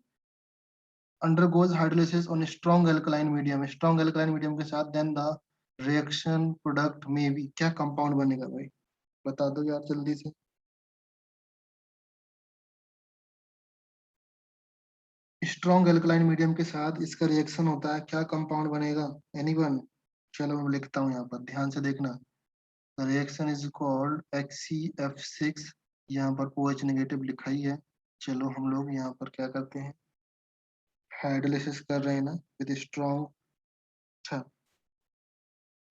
undergoes hydrolysis on a strong alkaline medium, strong alkaline medium के साथ, then the reaction product may be, क्या compound बनेगा भाई? बता दो यार जल्दी से। स्ट्रॉन्ग एल्कलाइन मीडियम के साथ इसका रिएक्शन होता है, क्या कंपाउंड बनेगा? एनीवन? चलो मैं लिखता हूँ यहाँ पर, ध्यान से देखना। The reaction is called XeF6, यहाँ पर OH नेगेटिव लिखा ही है। चलो हम लोग यहाँ पर क्या करते हैं, हाइड्रोलिसिस कर रहे हैं ना विद स्ट्रॉन्ग, अच्छा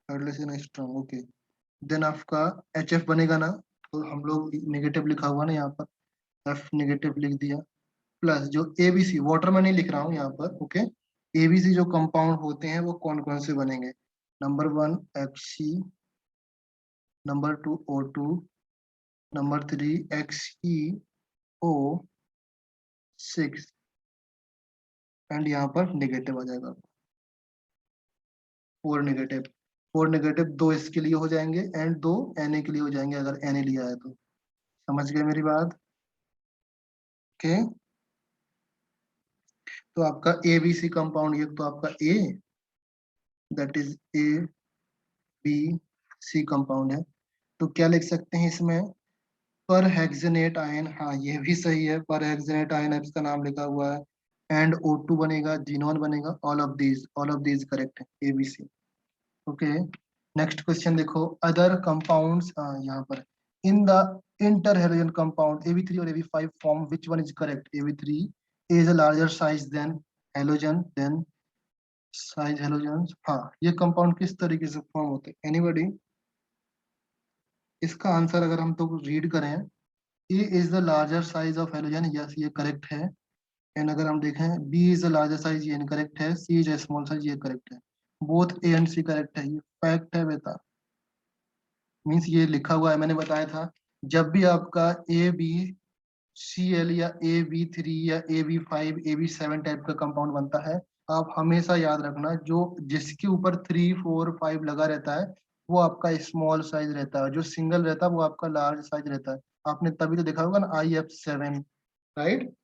हाइड्रोलिसिस स्ट्रॉन्ग, ओके। देन आपका HF बनेगा ना, तो हम लोग नेगेटिव लिखा हुआ ना यहाँ पर, F नेगेटिव लिख दिया, प्लस जो ABC, वाटर में नहीं लिख रहा हूँ यहाँ पर, ओके। ABC जो कंपाउंड होते हैं वो कौन कौन से बनेंगे? Number 1 Xe, number 2 O2, number 3 XeO6 and यहाँ पर नेगेटिव आ जाएगा 4 नेगेटिव। 4 नेगेटिव 2 इसके लिए हो जाएंगे एंड 2 Na के लिए हो जाएंगे, अगर Na लिया है तो। समझ गए मेरी बात? ओके, तो आपका ABC कंपाउंड, ये तो आपका A, that is ABC compound है, तो क्या लिख सकते हैं इसमें? पर हेक्सेनेट आयन, हाँ ये भी सही है, पर हेक्सेनेट आयन इसका नाम लिखा हुआ है, एंड O2 बनेगा, जीनोन बनेगा, ऑल ऑफ दीज करेक्ट है, ABC। ओके, नेक्स्ट क्वेश्चन देखो, अदर कंपाउंड्स यहाँ पर in the interhalogen compound AB3 और AB5 form which one is correct? AB3 is a larger size than halogen, then size halogen, हाँ ये compound किस तरीके से फॉर्म होते हैं? एनीबॉडी? इसका आंसर अगर हम तो रीड करें, A is the larger size of halogen, yes ये करेक्ट है। एंड अगर हम देखें B is the larger size, ये इनकरेक्ट है। C is a small size, ये करेक्ट है। Both A and C correct है, ये फैक्ट है बेटा। मीन्स ये लिखा हुआ है, मैंने बताया था जब भी आपका AbCl या AB3 या AB5 AB7 टाइप का कंपाउंड बनता है, आप हमेशा याद रखना जो जिसके ऊपर 3 4 5 लगा रहता है वो आपका स्मॉल साइज रहता है, जो सिंगल रहता है वो आपका लार्ज साइज रहता है। आपने तभी तो देखा होगा ना IF7, राइट?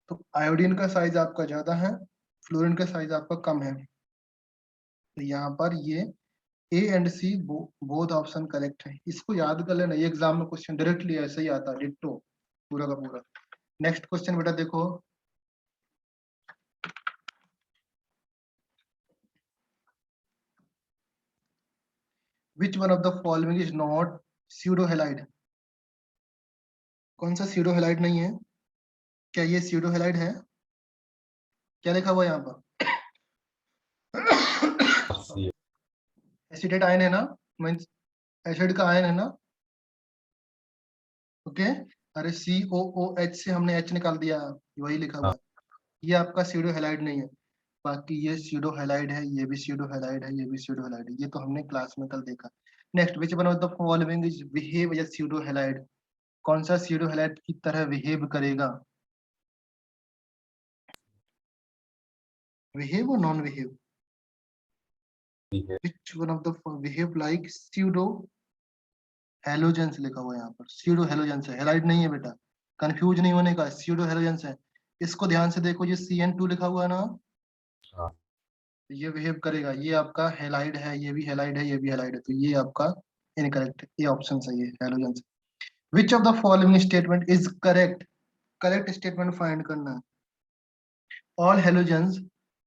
तो आयोडीन का साइज आपका ज्यादा है, फ्लोरीन का साइज आपका कम है, तो यहाँ पर ये A and C both option correct है। इसको याद कर लेना, ये एग्जाम में क्वेश्चन डायरेक्टली ऐसे ही आता है, डिट्टो पूरा का पूरा। नेक्स्ट क्वेश्चन बेटा देखो, विच one of the following is not pseudo halide? कौन सा स्यूडो हेलाइड नहीं है? क्या ये स्यूडो हैलाइड है? क्या लिखा हुआ है यहाँ पर?
सी
एसिडेट आयन है ना, मीन्स एसिड का आयन है ना, ओके। अरे COOH से हमने H निकाल दिया, वही लिखा हुआ है। ये आपका स्यूडो हैलाइड नहीं है, बाकी ये स्यूडो हैलाइड है, ये भी स्यूडो हैलाइड है, ये भी स्यूडो हैलाइड है, ये तो हमने क्लास में कल देखा। Next, which one of the following is behave as pseudo halide? कौन सा स्यूडो हैलाइड की तरह बिहेव करेगा? बिहेव और नॉन बिहेव?
है।
विच one of the behave like pseudo halogens लिखा हुआ है यहाँ पर, स्यूडो हैलोजेंस है, हैलाइड नहीं है बेटा, कंफ्यूज नहीं होने का, स्यूडो हैलोजेंस है। इसको ध्यान से देखो, ये CN2 लिखा हुआ है ना,
हाँ।
ये बिहेव करेगा, ये आपका हैलाइड है, ये भी हैलाइड है, ये भी हैलाइड है, तो ये आपका इनकरेक्ट है, ये ऑप्शन सही है, halogens. Which of the following statement is correct? Correct statement find करना है। All halogens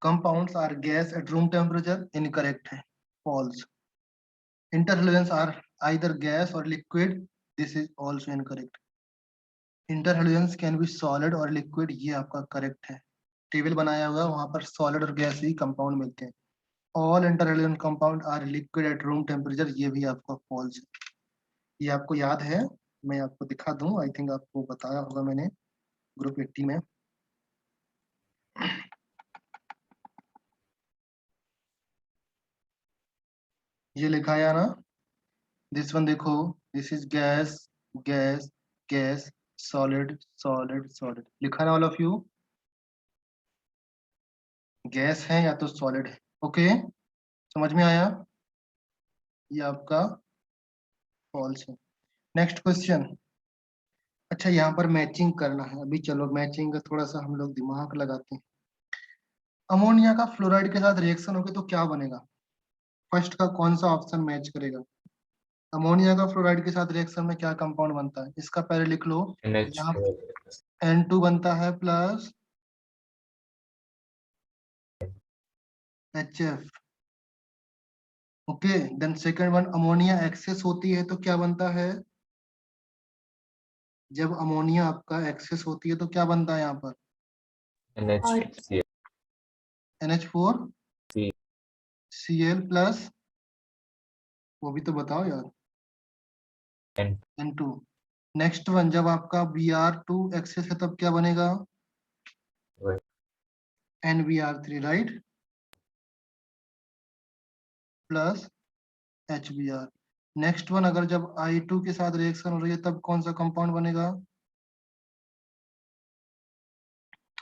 compounds are gas at room temperature, incorrect है, false. Interhalogens are either gas or liquid, this is also incorrect. Interhalogens can be solid or liquid, ये आपका correct है, table बनाया हुआ वहां पर सॉलिड और गैस ही कंपाउंड मिलते हैं। All interhalogen compound are liquid at room temperature, ये भी आपका फॉल्स है। ये आपको याद है, मैं आपको दिखा दूं, आई थिंक आपको बताया होगा मैंने ग्रुप 80 में। ये लिखाया ना, दिस वन देखो, this is gas, gas, gas, solid, solid, solid, लिखा ना ऑल ऑफ यू? गैस है या तो सॉलिड है, ओके, समझ में आया? ये आपका फॉल्स है। Next question. अच्छा, यहाँ पर मैचिंग करना है अभी, चलो मैचिंग का थोड़ा सा हम लोग दिमाग लगाते हैं। अमोनिया का फ्लोराइड के साथ रिएक्शन होगी तो क्या बनेगा? फर्स्ट का कौन सा ऑप्शन मैच करेगा? अमोनिया का फ्लोराइड के साथ रिएक्शन में क्या कंपाउंड बनता है, इसका पहले लिख लो। यहाँ N2 बनता है plus HF, okay. Then second one, ammonia excess होती है तो क्या बनता है? जब अमोनिया आपका एक्सेस होती है तो क्या बनता है यहाँ पर? NH4 Cl प्लस, वो भी तो बताओ यार, N2। नेक्स्ट वन, जब आपका Br2 एक्सेस है तब क्या बनेगा? NBr3, right, plus HBr। Next one, अगर जब I2 के साथ रिएक्शन हो रही है तब कौन सा कंपाउंड बनेगा?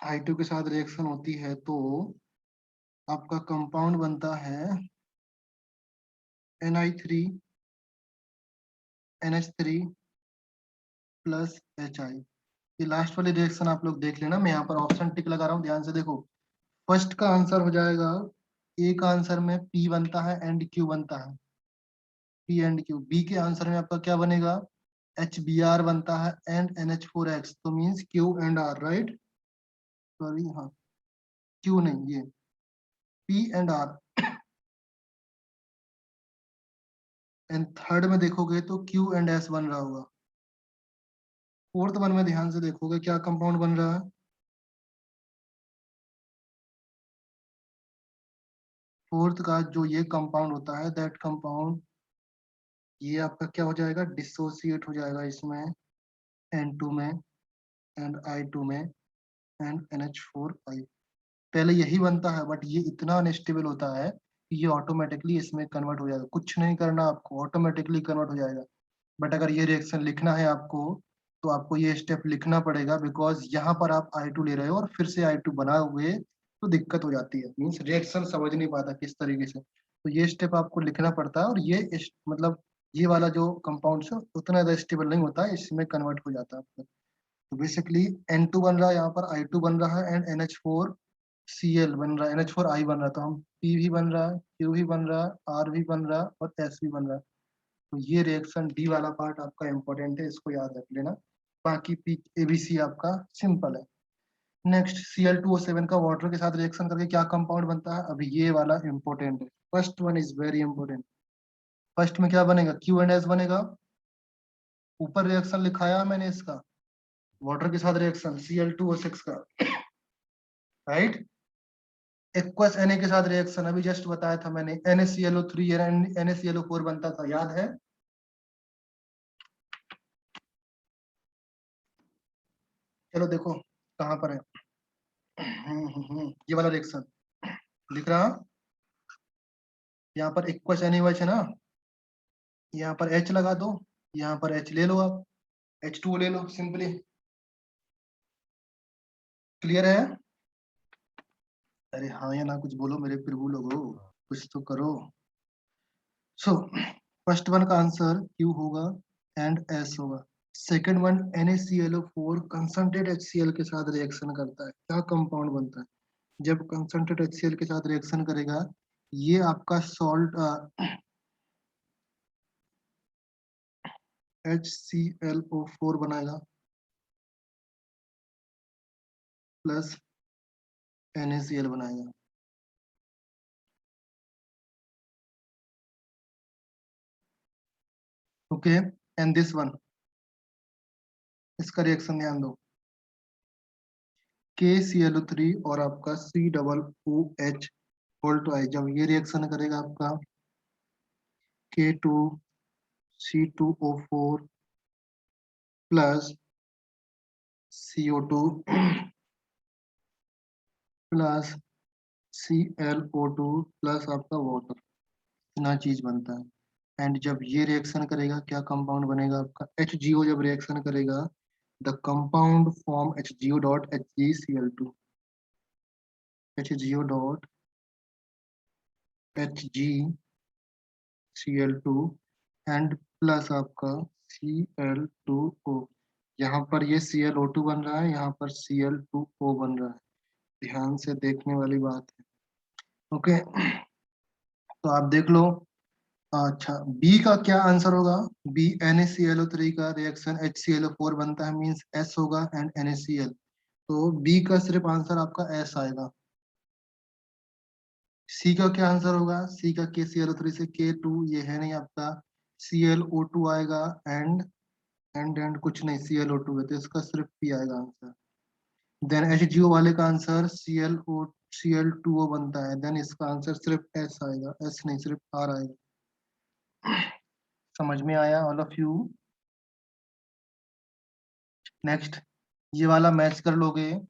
I2 के साथ रिएक्शन होती है तो आपका कंपाउंड बनता है Ni3 NH3 प्लस HI। ये लास्ट वाली रिएक्शन आप लोग देख लेना, मैं यहाँ पर ऑप्शन टिक लगा रहा हूँ, ध्यान से देखो। फर्स्ट का आंसर हो जाएगा, ए का आंसर में P बनता है एंड Q बनता है, P एंड Q। बी के आंसर में आपका क्या बनेगा? HBr बनता है एंड NH4X, तो means Q and R, right, sorry, हाँ, Q नहीं, ये P and R। And third में देखोगे तो Q एंड S बन रहा होगा। फोर्थ वन में ध्यान से देखोगे क्या कंपाउंड बन रहा है? फोर्थ का जो ये कंपाउंड होता है, दैट कंपाउंड, ये आपका क्या हो जाएगा? डिसोसिएट हो जाएगा इसमें N2 में एंड I2 में एंड NH4I। पहले यही बनता है, बट ये इतना अनस्टेबल होता है कि ये ऑटोमेटिकली इसमें कन्वर्ट हो जाएगा, कुछ नहीं करना आपको, ऑटोमेटिकली कन्वर्ट हो जाएगा। बट अगर ये रिएक्शन लिखना है आपको तो आपको ये स्टेप लिखना पड़ेगा, बिकॉज यहाँ पर आप I2 ले रहे हो और फिर से I2 बनाओगे तो दिक्कत हो जाती है, मीन्स रिएक्शन समझ नहीं पाता किस तरीके से, तो ये स्टेप आपको लिखना पड़ता है। और ये मतलब ये वाला जो कंपाउंड है उतना ज्यादा स्टेबल नहीं होता है, इसमें कन्वर्ट हो जाता है। तो बेसिकली N2 बन रहा है, यहाँ पर I2 बन रहा है एंड NH4Cl बन रहा है, NH4I बन रहा है, तो हम P भी बन रहा है, Q भी बन रहा है, R भी बन रहा है और S भी बन रहा है। तो ये रिएक्शन डी वाला पार्ट आपका इंपॉर्टेंट है, इसको याद रख लेना। बाकी पी ABC आपका सिंपल है। नेक्स्ट, Cl2O7 का वाटर के साथ रिएक्शन करके क्या कंपाउंड बनता है? अभी ये वाला इंपॉर्टेंट है, first one is very important. First में क्या बनेगा? Q एंड S बनेगा, ऊपर रिएक्शन लिखाया मैंने इसका, वाटर के साथ रिएक्शन Cl2O6 का, राइट। एक्वस Na के साथ रिएक्शन अभी जस्ट बताया था मैंने, NaClO3 NaClO4 बनता था, याद है? चलो देखो कहाँ पर है। ये वाला रिएक्शन दिख रहा, यहाँ पर एक्वस NaOH है ना, यहाँ पर H लगा दो, यहाँ पर H ले लो, आप H2O ले लो सिंपली। क्लियर है? अरे हाँ या ना कुछ बोलो मेरे प्रभु लोगो, कुछ तो करो। सो फर्स्ट वन का आंसर Q होगा एंड S होगा। Second one NaClO4 concentrate HCl के साथ रिएक्शन करता है, क्या कंपाउंड बनता है? जब कंसंट्रेट HCl के साथ रिएक्शन करेगा, ये आपका सॉल्ट HClO4 बनाएगा प्लस NaCl बनाएगा। ओके, एंड दिस वन, इसका रिएक्शन ध्यान दो, KClO3 और आपका COOH होल टू आई, जब ये रिएक्शन करेगा आपका K2C2O4 plus CO2 plus ClO2 plus आपका वाटर, इतना चीज बनता है। एंड जब ये रिएक्शन करेगा क्या कंपाउंड बनेगा आपका HGO, जब रिएक्शन करेगा the compound form HGO dot HgCl2, HGO dot HgCl2 and plus आपका Cl2O, यहाँ पर ये ClO2 बन रहा है, यहाँ पर Cl2O बन रहा है, ध्यान से देखने वाली बात है। ओके, तो आप देख लो। अच्छा, बी का क्या आंसर होगा? बी NaClO3 का रिएक्शन HClO4 बनता है, मींस S होगा एंड NaCl, तो बी का सिर्फ आंसर आपका S आएगा। सी का क्या आंसर होगा? सी का KClO3 से K2, ये है नहीं आपका, ClO2 आएगा एंड कुछ नहीं, ClO2 है, तो इसका सिर्फ पी आएगा आंसर। देन HGO वाले का आंसर Cl2O बनता है, देन इसका आंसर सिर्फ S आएगा, S नहीं सिर्फ R आएगा। समझ में आया ऑल ऑफ यू? नेक्स्ट, ये वाला मैच कर लोगे।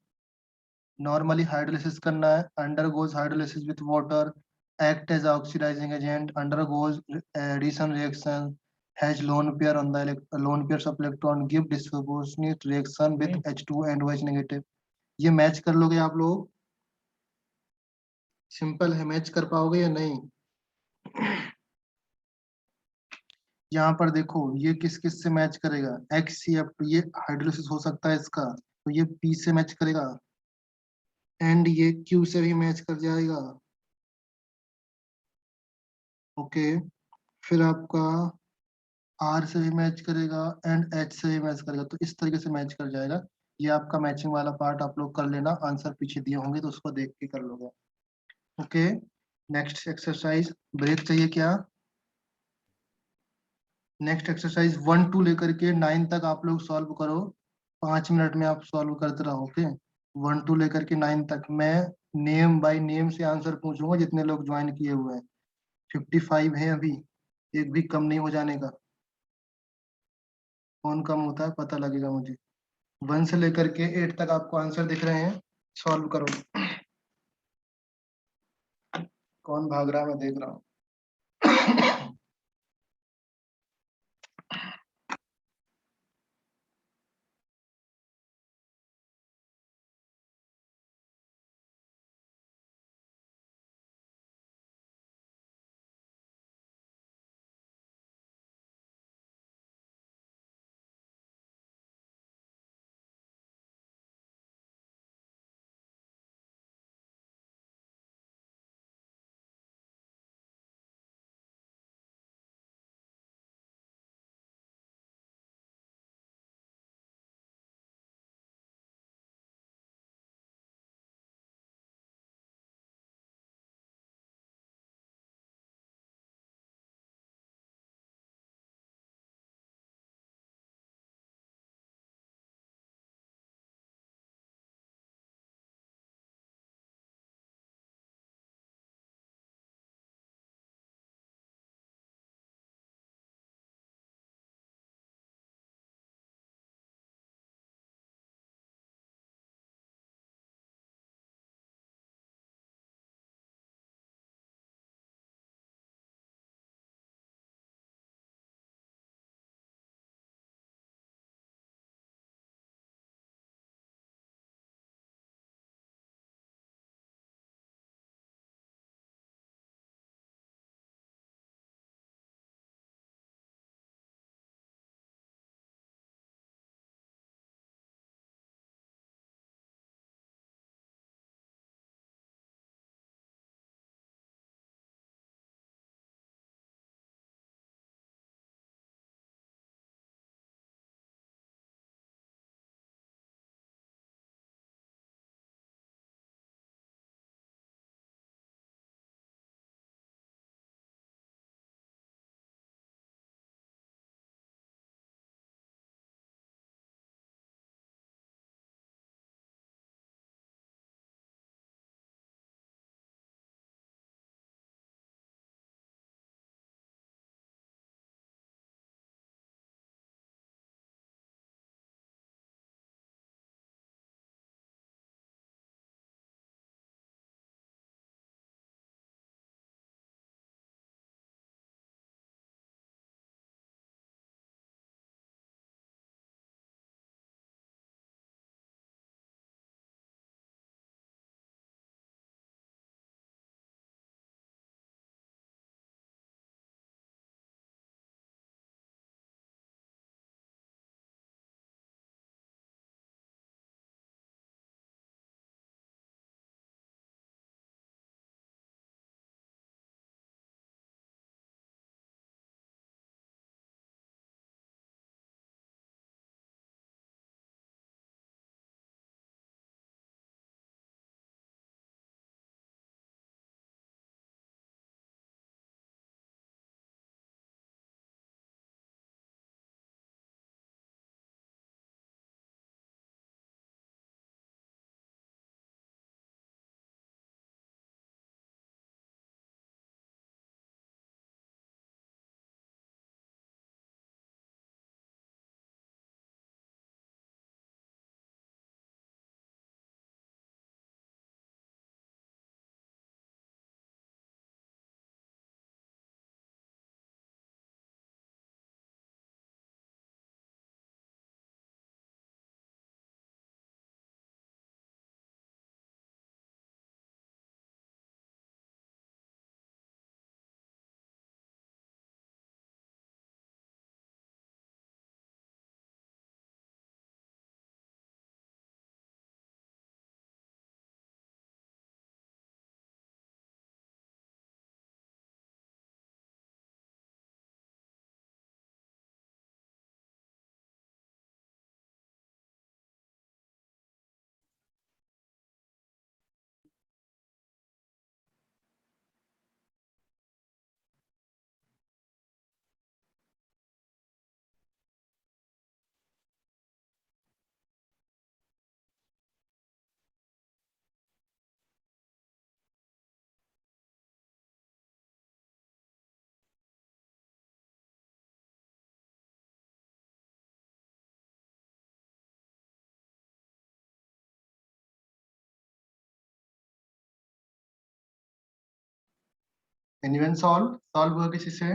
नॉर्मली हाइड्रोलिसिस करना है, undergoes hydrolysis with water, act as oxidizing agent, undergoes addition reaction, has lone pair on the lone pairs of electron, give disproportionate reaction with H2 and OH negative। ये match कर लोगे आप लोग? Simple है, match कर पाओगे या नहीं? यहाँ पर देखो ये किस किस से मैच करेगा, HCl, ये हाइड्रोलिसिस हो सकता है इसका, तो ये P से मैच करेगा एंड ये Q से भी मैच कर जाएगा। ओके, फिर आपका R से भी मैच करेगा एंड H से भी मैच करेगा, तो इस तरीके से मैच कर जाएगा। ये आपका मैचिंग वाला पार्ट आप लोग कर लेना, आंसर पीछे दिए होंगे तो उसको देख के कर लोगे। ओके, नेक्स्ट एक्सरसाइज, ब्रेक चाहिए क्या? नेक्स्ट एक्सरसाइज 1 टू लेकर के 9 तक आप लोग सॉल्व करो, 5 मिनट में आप सॉल्व करते रहो। ओके, 1 टू लेकर के 9 तक मैं नेम बाय नेम से आंसर पूछूंगा, जितने लोग ज्वाइन किए हुए हैं। 55 है अभी, एक भी कम नहीं हो जाने का। कौन कम होता है पता लगेगा मुझे। 1 से लेकर के 8 तक आपको आंसर दिख रहे हैं, सॉल्व करो। कौन भाग रहा है मैं देख रहा हूँ। एनीवन सॉल्व हुआ किसी से?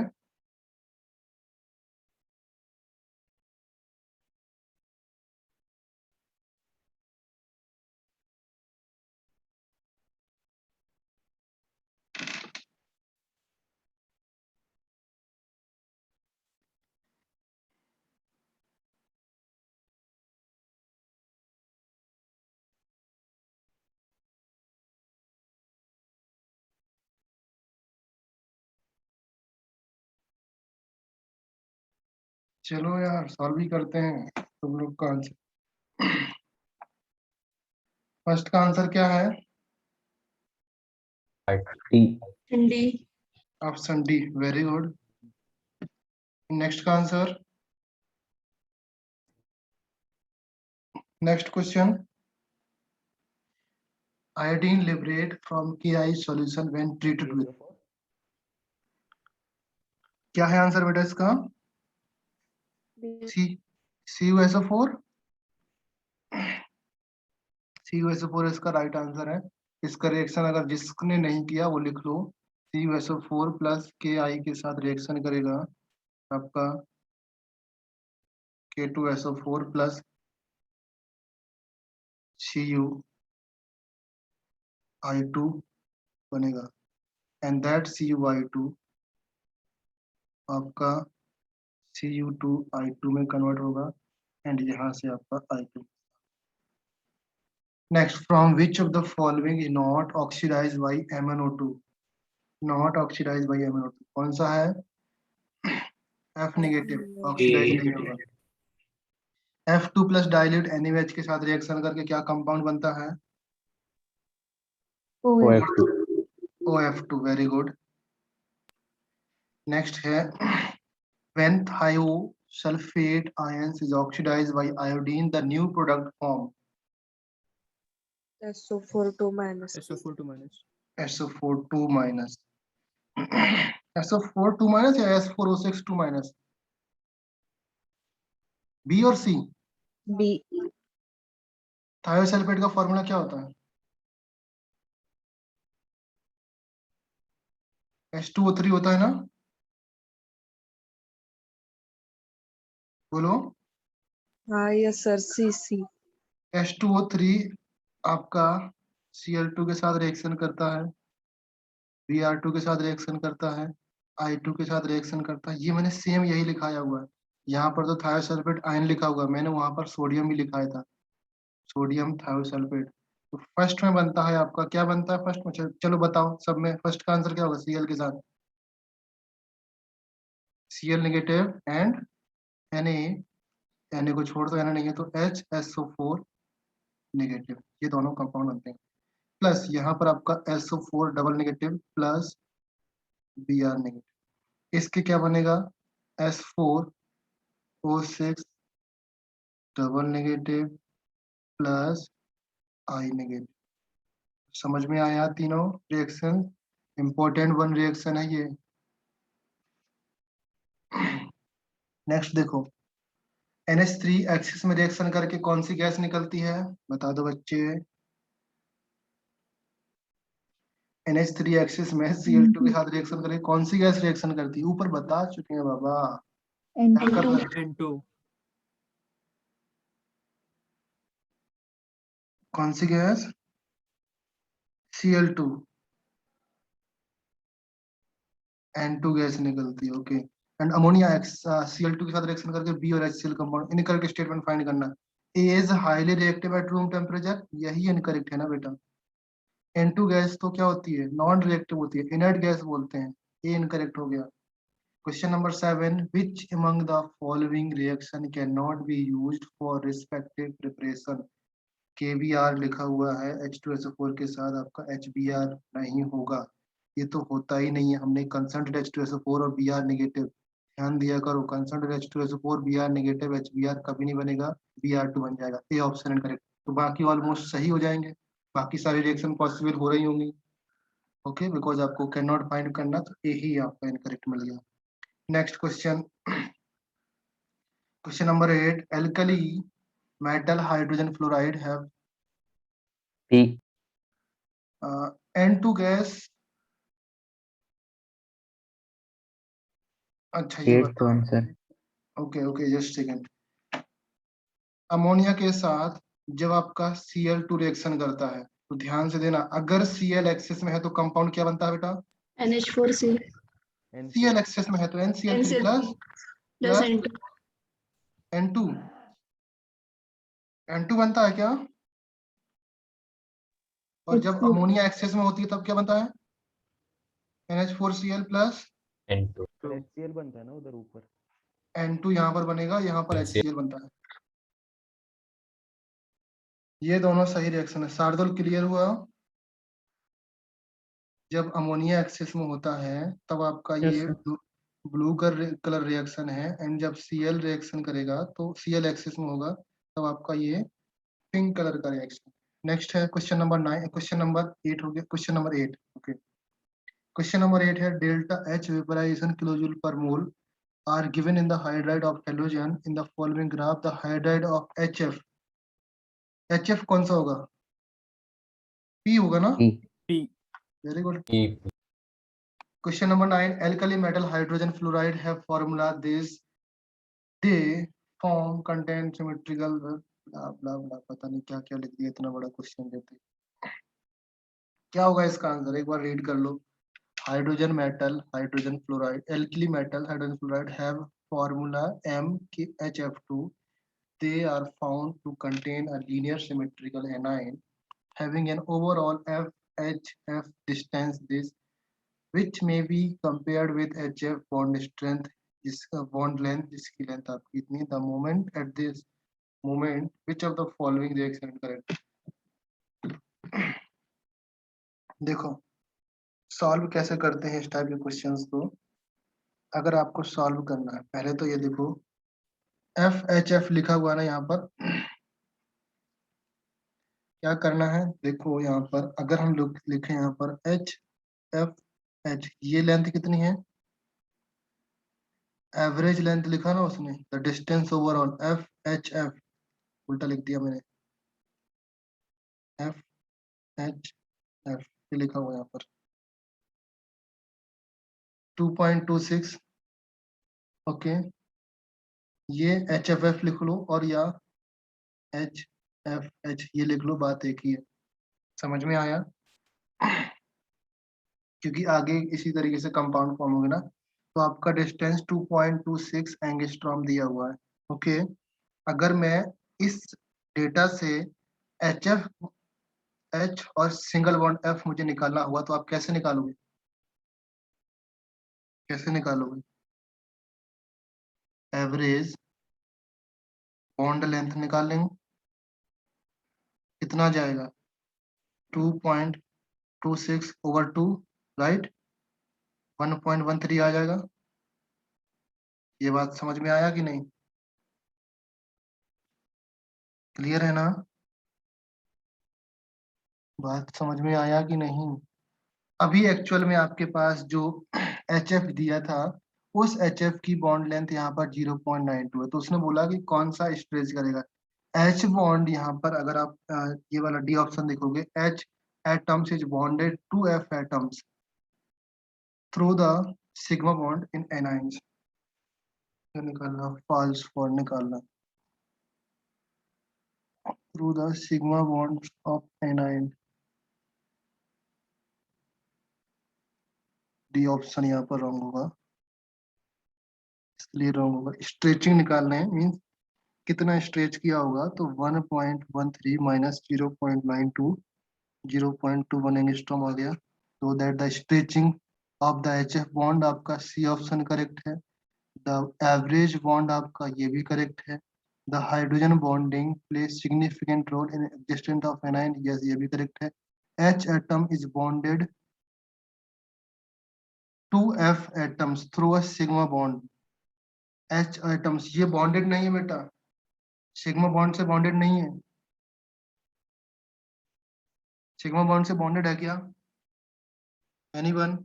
चलो यार सॉल्व ही करते हैं तुम लोग का आंसर। फर्स्ट का आंसर क्या है?
T.
D.
Option D, very good. Next का answer, next question. Iodine liberate from KI solution when treated with, क्या है आंसर बेटा इसका? सी CuSO4। CuSO4 इसका राइट आंसर है। इसका रिएक्शन अगर जिसने नहीं किया वो लिख लो। CuSO4 प्लस KI के साथ रिएक्शन करेगा आपका K2SO4 प्लस CuI2 बनेगा, एंड दैट CuI2 आपका Cu2I2 में कन्वर्ट होगा, एंड यहाँ से आपका I2। Next, from which of the following is not oxidised by MnO2? Not oxidised by MnO2 कौन सा है? F नेगेटिव, ऑक्सीडाइज नहीं होगा। F2 प्लस डाइल्यूट NaOH के साथ रिएक्शन करके क्या कंपाउंड बनता है?
OF2।
OF2, very good. Next है, when thiosulfate ions is oxidized by iodine, the new product form?
SO4 minus.
SO4 minus। SO4 minus या S4O6 minus? बी और सी?
B.
Thiosulphate का फॉर्मूला क्या होता है? H2O3 होता है ना? बोलो।
हाँ yes sir, CC.
H2O3 आपका Cl2 के साथ रिएक्शन करता है, Br2 के साथ रिएक्शन करता है, I2 के साथ रिएक्शन करता है। ये मैंने सेम यही लिखाया हुआ है। यहाँ पर तो थायोसल्फेट आयन लिखा हुआ है, मैंने वहां पर सोडियम भी लिखाया था, सोडियम थायोसल्फेट। तो फर्स्ट में बनता है आपका, क्या बनता है फर्स्ट में? चलो बताओ सब में, फर्स्ट का आंसर क्या होगा? Cl के साथ Cl नेगेटिव एंड Na को छोड़ दो, Na नहीं है तो HSO4 नेगेटिव, ये दोनों कंपाउंड बनते हैं। प्लस यहाँ पर आपका SO4 double negative plus Br negative, इसके क्या बनेगा? S4O6 double negative plus I negative. समझ में आया तीनों रिएक्शन? इंपॉर्टेंट वन रिएक्शन है ये। नेक्स्ट देखो, NH3 एक्सिस में रिएक्शन करके कौन सी गैस निकलती है? बता दो बच्चे। NH3 एक्सिस में Cl2 के साथ रिएक्शन करके कौन सी गैस रिएक्शन करती है? ऊपर बता चुके हैं बाबा।
N2।
कौन सी गैस? Cl2 N2 गैस निकलती है, ओके। एंड अमोनिया Cl2 के साथ रिएक्शन करके B और HCl compound. Incorrect statement find करना। A is highly reactive eight room temperature, यही इनकरेक्ट है ना बेटा? N2 गैस तो क्या होती है? नॉन रिएक्टिव होती है, इनर्ट गैस बोलते हैं। ये इनकरेक्ट हो गया। Question number 7, which among the following reaction cannot be used for respective preparation? KBr लिखा हुआ है, H2SO4 के साथ आपका HBr नहीं होगा, ये तो होता ही नहीं है। हमने कंसंट्रेट H2SO4 और Br नेगेटिव, ध्यान दिया करो, concentrate H2SO4 Br negative HBr कभी नहीं बनेगा, Br2 बन जाएगा। A option incorrect. तो बाकी ऑलमोस्ट सही हो जाएंगे, बाकी सारी रिएक्शन पॉसिबल हो रही होंगी, ओके, बिकॉज आपको कैन नॉट फाइंड करना, तो ए ही आपका इनकरेक्ट मिल गया। Next question, question number 8, alkali metal hydrogen fluoride have
P।
N2 gas अच्छा ये
at one sir.
Okay okay just second. Ammonia के साथ जब आपका Cl2 रिएक्शन करता है तो ध्यान से देना, अगर Cl एक्सेस में है तो कंपाउंड क्या बनता है बेटा?
NH4C
Cl एक्सेस में है तो NCl3
NCl3
plus
plus N2
N2 N2 बनता है क्या? और जब
H2
अमोनिया एक्सेस में होती है तब क्या बनता है? NH4Cl प्लस
N2
HCl बनता है ना उधर ऊपर।
N2 यहाँ पर बनेगा, यहाँ पर
NCl
HCl बनता है। ये दोनों सही रिएक्शन है। शार्दुल क्लियर हुआ? जब अमोनिया एक्सेस में होता है तब आपका ये ब्लू कलर रिएक्शन है, एंड जब Cl रिएक्शन करेगा तो Cl एक्सेस में होगा तब आपका ये पिंक कलर का रिएक्शन। नेक्स्ट है क्वेश्चन नंबर 9, क्वेश्चन नंबर 8 हो गया, question number 8 okay. Question number 8 है डेल्टा H वेपराइजेशन किलोजूल पर मोल are given in the hydride of halogen in the following graph. The hydride of HF, HF कौन सा होगा? P होगा ना?
P
very good.
E
question number 9, alkali metal hydrogen fluoride have formula this they form contain symmetrical blah blah blah, पता नहीं क्या क्या लिख दिया, इतना बड़ा क्वेश्चन देते। क्या होगा इसका आंसर, एक बार रीड कर लो। Hydrogen metal hydrogen fluoride alkali metal hydrogen fluoride have formula MkHF2. They are found to contain a linear symmetrical anion having an overall FHF distance this which may be compared with HF bond strength जिसका bond length जिसकी length आपकी इतनी। The moment at this moment which of the following reaction is correct? देखो solve कैसे करते हैं इस type के क्वेश्चंस को। अगर आपको सॉल्व करना है पहले तो ये देखो FHF लिखा हुआ ना यहाँ पर, क्या करना है देखो यहाँ पर अगर हम लोग लिखें यहाँ पर HFH, ये लेंथ कितनी है? एवरेज लेंथ लिखा ना उसने, द डिस्टेंस ओवरऑल FHF, उल्टा लिख दिया मैंने, FHF ये लिखा हुआ यहाँ पर 2.26 ओके। ये HFF लिख लो और या HFH ये लिख लो, बात एक ही है। समझ में आया? क्योंकि आगे इसी तरीके से कंपाउंड फॉर्म होगा ना, तो आपका डिस्टेंस 2.26 एंगस्ट्रॉम दिया हुआ है ओके। अगर मैं इस डेटा से HFH और सिंगल बॉन्ड F मुझे निकालना हुआ तो आप कैसे निकालोगे? कैसे निकालोगे? एवरेज बॉन्ड लेंथ निकाल लेंगे, कितना जाएगा 2.26 ओवर 2 राइट, 1.13 आ जाएगा। ये बात समझ में आया कि नहीं? क्लियर है ना? बात समझ में आया कि नहीं? अभी एक्चुअल में आपके पास जो HF दिया था उस HF की बॉन्ड लेंथ यहाँ पर 0.92 है, तो उसने बोला कि कौन सा स्ट्रेच करेगा। H बॉन्ड यहाँ पर अगर आप ये वाला डी ऑप्शन देखोगे, H atoms is bonded to F atoms through the sigma bond in anions. निकालना फॉल्स फॉर निकालना through the sigma bond of anion, D option यहाँ पर रॉन्ग होगा, इसलिए रॉन्ग होगा। स्ट्रेचिंग निकालना है, मीन्स कितना स्ट्रेच किया होगा, तो 1.13 माइनस 0.92, 0.21 एंगस्ट्रॉम आ गया। तो that the stretching of the HF bond आपका सी ऑप्शन करेक्ट है। द एवरेज बॉन्ड आपका ये भी करेक्ट है। The hydrogen bonding play significant role in adjustment of anion, yes ये भी करेक्ट है। H atom is bonded to F atoms through a sigma bond. H atoms ये bonded नहीं है बेटा, सिग्मा बॉन्ड से बॉन्डेड नहीं है। सिग्मा बॉन्ड से बॉन्डेड है क्या एनीवन?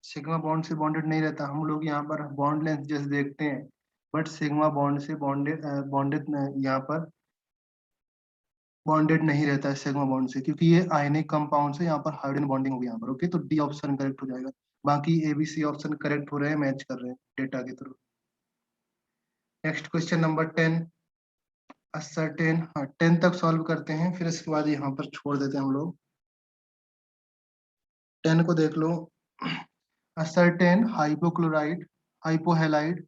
सिग्मा बॉन्ड से बॉन्डेड नहीं रहता। हम लोग यहाँ पर बॉन्ड लेंथ जैसे देखते हैं, बट सिग्मा बॉन्ड से बॉन्डेड बॉन्डेड यहाँ पर बॉन्डेड नहीं रहता है सिग्मा बॉन्ड से, क्योंकि ये आयनिक कंपाउंड से यहाँ पर हाइड्रोजन बॉन्डिंग होगी यहाँ पर ओके। तो डी ऑप्शन करेक्ट हो जाएगा। बाकी ABC ऑप्शन करेक्ट हो रहे हैं, मैच कर रहे हैं डेटा के through. Next question number 10, ascertain, हाँ 10 तक सॉल्व करते हैं, फिर इसके बाद यहाँ पर छोड़ देते हैं हम लोग। 10 को देख लो। A certain hypochloride hypohalide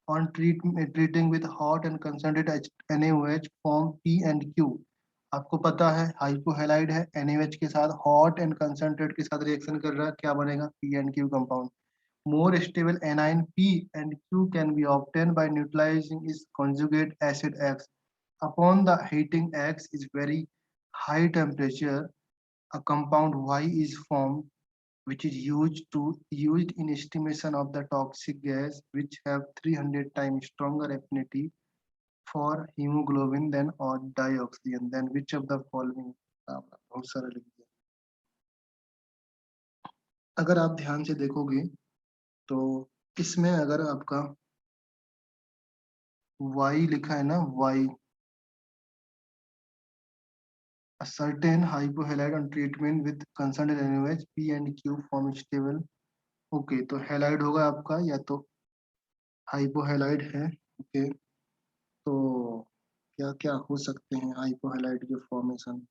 on treating with hot and concentrated NaOH form P and Q। आपको पता है हाइपोहेलाइड है, NaOH के साथ हॉट एंड कंसंट्रेट के साथ रिएक्शन कर रहा है, क्या बनेगा? P and Q compound. More stable anion P and Q can be obtained by neutralizing its conjugate acid X. Upon the heating X is very high temperature, a compound Y is formed, which is used in estimation of the toxic gas, which have 300 times stronger affinity for hemoglobin than or dioxygen than which of the following। बहुत सारा लिख दिया। अगर आप ध्यान से देखोगे तो इसमें अगर आपका Y लिखा है ना, Y, a certain hypohalide on treatment with concentrated NaOH P and Q form stable। Okay, तो हैलाइड होगा आपका, या तो हाइपोहैलाइड है। ओके, तो क्या क्या हो सकते हैं हाइपोहैलाइड के फॉर्मेशन?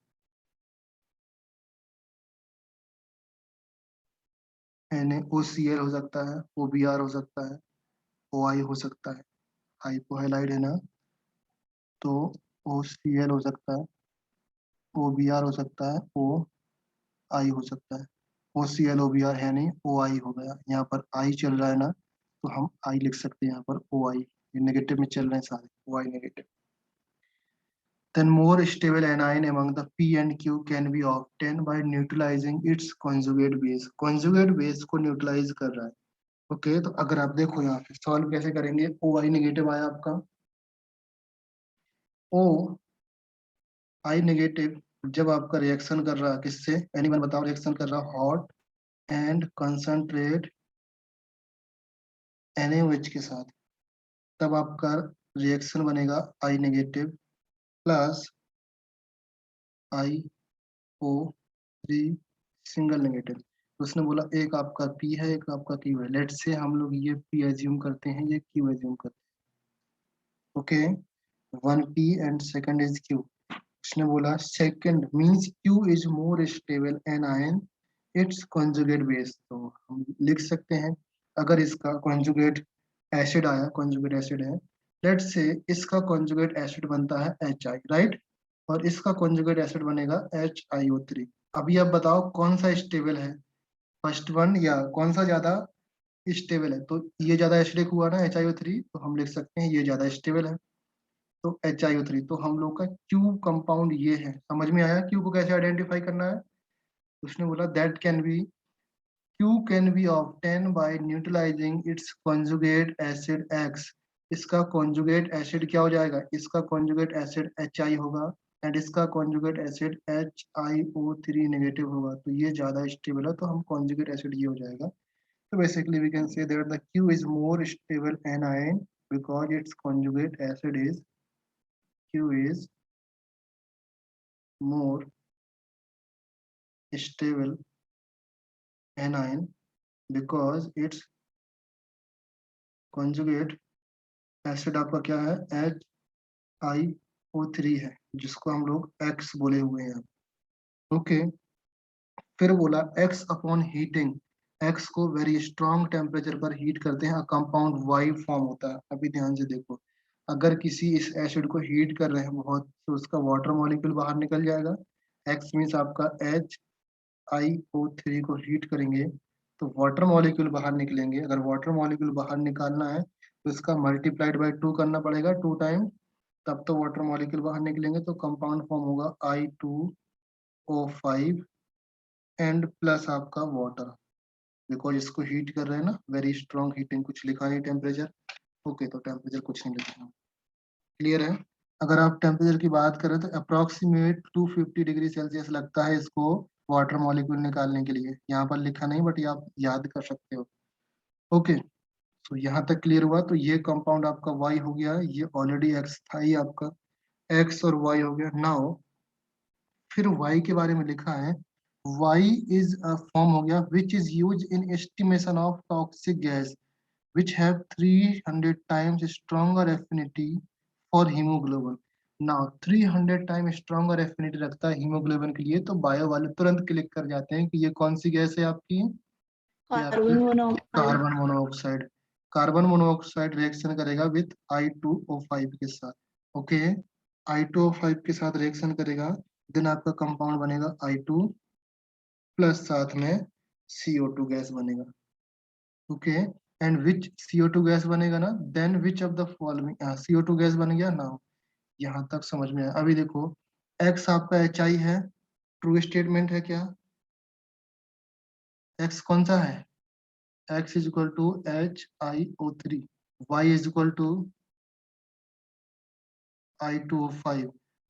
NaOCl हो सकता है, OBr हो सकता है, OI हो सकता है। हाइपोहैलाइड है ना, तो OCl हो सकता है, OBr हो सकता है, OI हो सकता है। OCl OBr है नहीं, OI हो गया। यहाँ पर I चल रहा है ना, तो हम I लिख सकते हैं यहाँ पर OI। ये नेगेटिव में चल रहे हैं सारे, OI negative. Then more stable anion among the P and Q can be obtained by neutralizing its conjugate base। conjugate base को न्यूट्रलाइज कर रहा है। ओके, तो अगर आप देखो यहाँ पे सॉल्व कैसे करेंगे, OI नेगेटिव आया आपका, OI नेगेटिव जब आपका रिएक्शन कर रहा है किससे, एनीवन बताओ, रिएक्शन कर रहा है हॉट एंड कंसंट्रेट NaOH के साथ, तब आपका रिएक्शन बनेगा I negative plus IO3 single negative. तो उसने बोला एक आपका P है, एक आपका Q है। लेट से हम लोग ये P एज्यूम करते हैं, ये Q एज्यूम करते हैं। Okay, 1P and second is Q। उसने बोला second means Q is more stable anion it's conjugate base. तो हम लिख सकते हैं, अगर इसका कॉन्जुगेट एसिड आया, कॉन्जुगेट एसिड है, लेट से इसका कॉन्जुगेट एसिड बनता है HI, राइट, और इसका कॉन्जुगेट एसिड बनेगा HiO3। अभी आप बताओ कौन सा स्टेबल है, फर्स्ट वन या कौन सा ज्यादा स्टेबल है? तो ये ज्यादा एसिडिक हुआ ना HiO3, तो हम लिख सकते हैं ये ज्यादा स्टेबल है, तो HiO3। तो हम लोग का Q कंपाउंड ये है। समझ में आया Q को कैसे आइडेंटिफाई करना है? उसने बोला that can be Q can be obtained by neutralizing its conjugate acid X। इसका conjugate acid क्या हो जाएगा? इसका conjugate acid HI होगा एंड इसका conjugate acid HiO3 नेगेटिव होगा। तो ये ज्यादा स्टेबल है, तो हम conjugate acid ये हो जाएगा। तो basically we can say that the Q is more stable anion because its conjugate acid is Q is more stable anion because its conjugate acid आपका क्या है? HiO3 है, जिसको हम लोग X बोले हुए हैं। ओके, फिर बोला X अपॉन हीटिंग, X को वेरी स्ट्रॉन्ग टेम्परेचर पर हीट करते हैं, कंपाउंड Y फॉर्म होता है। अभी ध्यान से देखो, अगर किसी इस एसिड को हीट कर रहे हैं बहुत, तो उसका वाटर मॉलिक्यूल बाहर निकल जाएगा। X मीन्स आपका HiO3 को हीट करेंगे तो वाटर मॉलिक्यूल बाहर निकलेंगे। अगर वाटर मॉलिक्यूल बाहर निकालना है तो इसका मल्टीप्लाइड बाय 2 करना पड़ेगा, 2 टाइम, तब तो वाटर मॉलिक्यूल बाहर निकलेंगे। तो कंपाउंड फॉर्म होगा I2O5 एंड प्लस आपका वाटर, बिकॉज इसको हीट कर रहे हैं ना, वेरी स्ट्रॉन्ग हीटिंग। कुछ लिखा है टेम्परेचर? ओके, तो टेम्परेचर कुछ नहीं लिखा। क्लियर है? अगर आप टेम्परेचर की बात करें तो अप्रोक्सीमेट 250 डिग्री सेल्सियस लगता है इसको वाटर मॉलिक्यूल निकालने के लिए। यहाँ पर लिखा नहीं, बट ये आप याद कर सकते हो। ओके, तो यहाँ तक क्लियर हुआ। तो ये कंपाउंड आपका Y हो गया, ये ऑलरेडी X था ही आपका, X और Y हो गया। नाउ फिर Y के बारे में लिखा है Y is a form हो गया which is used in estimation of toxic gas which have 300 times stronger affinity for hemoglobin. Now 300 times stronger affinity रखता है हीमोग्लोबिन के लिए, तो बायो वाले तुरंत क्लिक कर जाते हैं कि ये कौन सी गैस है आपकी, ये आपकी carbon monoxide. Carbon monoxide reaction करेगा विथ I2O5 के साथ। ओके, I2O5 के साथ रिएक्शन करेगा, देन आपका कंपाउंड बनेगा I2 प्लस साथ में CO2 गैस बनेगा। Okay, and which CO2 gas बनेगा ना, then which of the following, CO2 gas बन गया ना, यहाँ तक समझ में आया। अभी देखो X आपका HI है, ट्रू स्टेटमेंट है क्या, X कौन सा है, X is equal to HiO3, Y is equal to I2O5,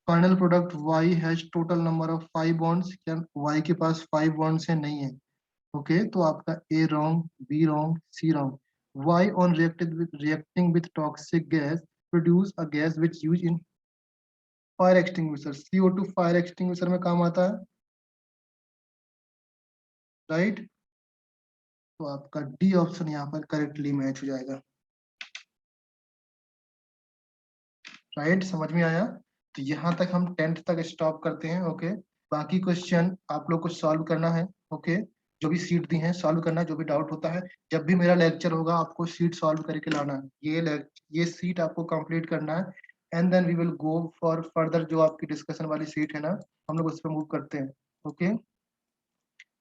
final product Y has total number of 5 bonds, क्या Y के पास 5 bonds है, नहीं है। ओके, तो आपका A wrong, B wrong, C wrong। Y on reacting with toxic gas produce a gas which used in fire extinguisher, CO2 fire extinguisher में काम आता है, राइट। तो आपका डी ऑप्शन यहाँ पर करेक्टली मैच हो जाएगा, राइट। समझ में आया, तो यहाँ तक हम 10th तक स्टॉप करते हैं। ओके, बाकी क्वेश्चन आप लोग को सॉल्व करना है। ओके, जो भी सीट दी है सॉल्व करना है, जो भी डाउट होता है, जब भी मेरा लेक्चर होगा आपको सीट सॉल्व करके लाना है, ये सीट आपको कंप्लीट करना है, and then we will go for further. जो आपकी डिस्कशन वाली सीट है ना, हम लोग उस पर मूव करते हैं। ओके,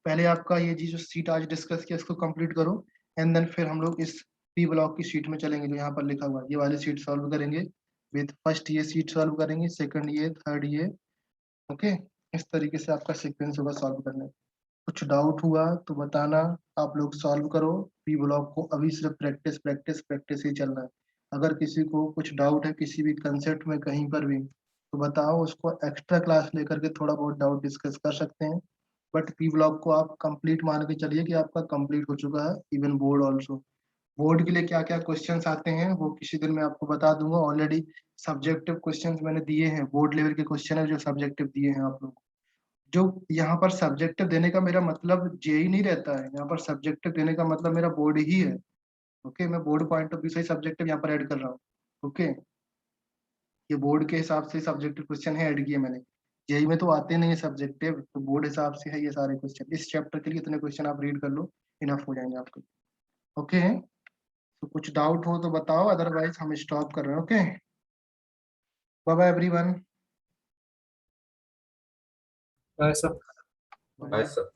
पहले आपका ये जो सीट आज डिस्कस किया इसको कंप्लीट करो, एंड देन फिर हम लोग इस पी ब्लॉक की सीट में चलेंगे, जो यहाँ पर लिखा हुआ है, ये वाली सीट सॉल्व करेंगे विद फर्स्ट ये सीट सॉल्व करेंगे, सेकंड ये, थर्ड ये। ओके, इस तरीके से आपका सीक्वेंस होगा सॉल्व करने। कुछ डाउट हुआ तो बताना, आप लोग सॉल्व करो पी ब्लॉक को। अभी सिर्फ प्रैक्टिस प्रैक्टिस प्रैक्टिस ही चल रहा है। अगर किसी को कुछ डाउट है किसी भी कंसेप्ट में कहीं पर भी, तो बताओ, उसको एक्स्ट्रा क्लास लेकर के थोड़ा बहुत डाउट डिस्कस कर सकते हैं। बट पी ब्लॉक को आप कंप्लीट मान के चलिए कि आपका कंप्लीट हो चुका है। इवन बोर्ड ऑल्सो, बोर्ड के लिए क्या क्या क्वेश्चंस आते हैं वो किसी दिन मैं आपको बता दूंगा। ऑलरेडी सब्जेक्टिव क्वेश्चंस मैंने दिए हैं, बोर्ड लेवल के क्वेश्चन है जो सब्जेक्टिव दिए हैं आप लोग। जो यहाँ पर सब्जेक्टिव देने का मेरा मतलब जेई नहीं रहता है, यहाँ पर सब्जेक्टिव देने का मतलब मेरा बोर्ड ही है। ओके, मैं बोर्ड पॉइंट ऑफ व्यू से सब्जेक्टिव यहाँ पर ऐड कर रहा हूँ। ओके, ये बोर्ड के हिसाब से सब्जेक्टिव क्वेश्चन है ऐड किए मैंने, जेई में तो आते नहीं है सब्जेक्टिव, तो बोर्ड हिसाब से है ये सारे क्वेश्चन। इस चैप्टर के लिए इतने क्वेश्चन आप रीड कर लो, इनफ हो जाएंगे आपके। ओके, तो कुछ डाउट हो तो बताओ, अदरवाइज हम स्टॉप कर रहे हैं। Okay, bye bye everyone.
Bye sir.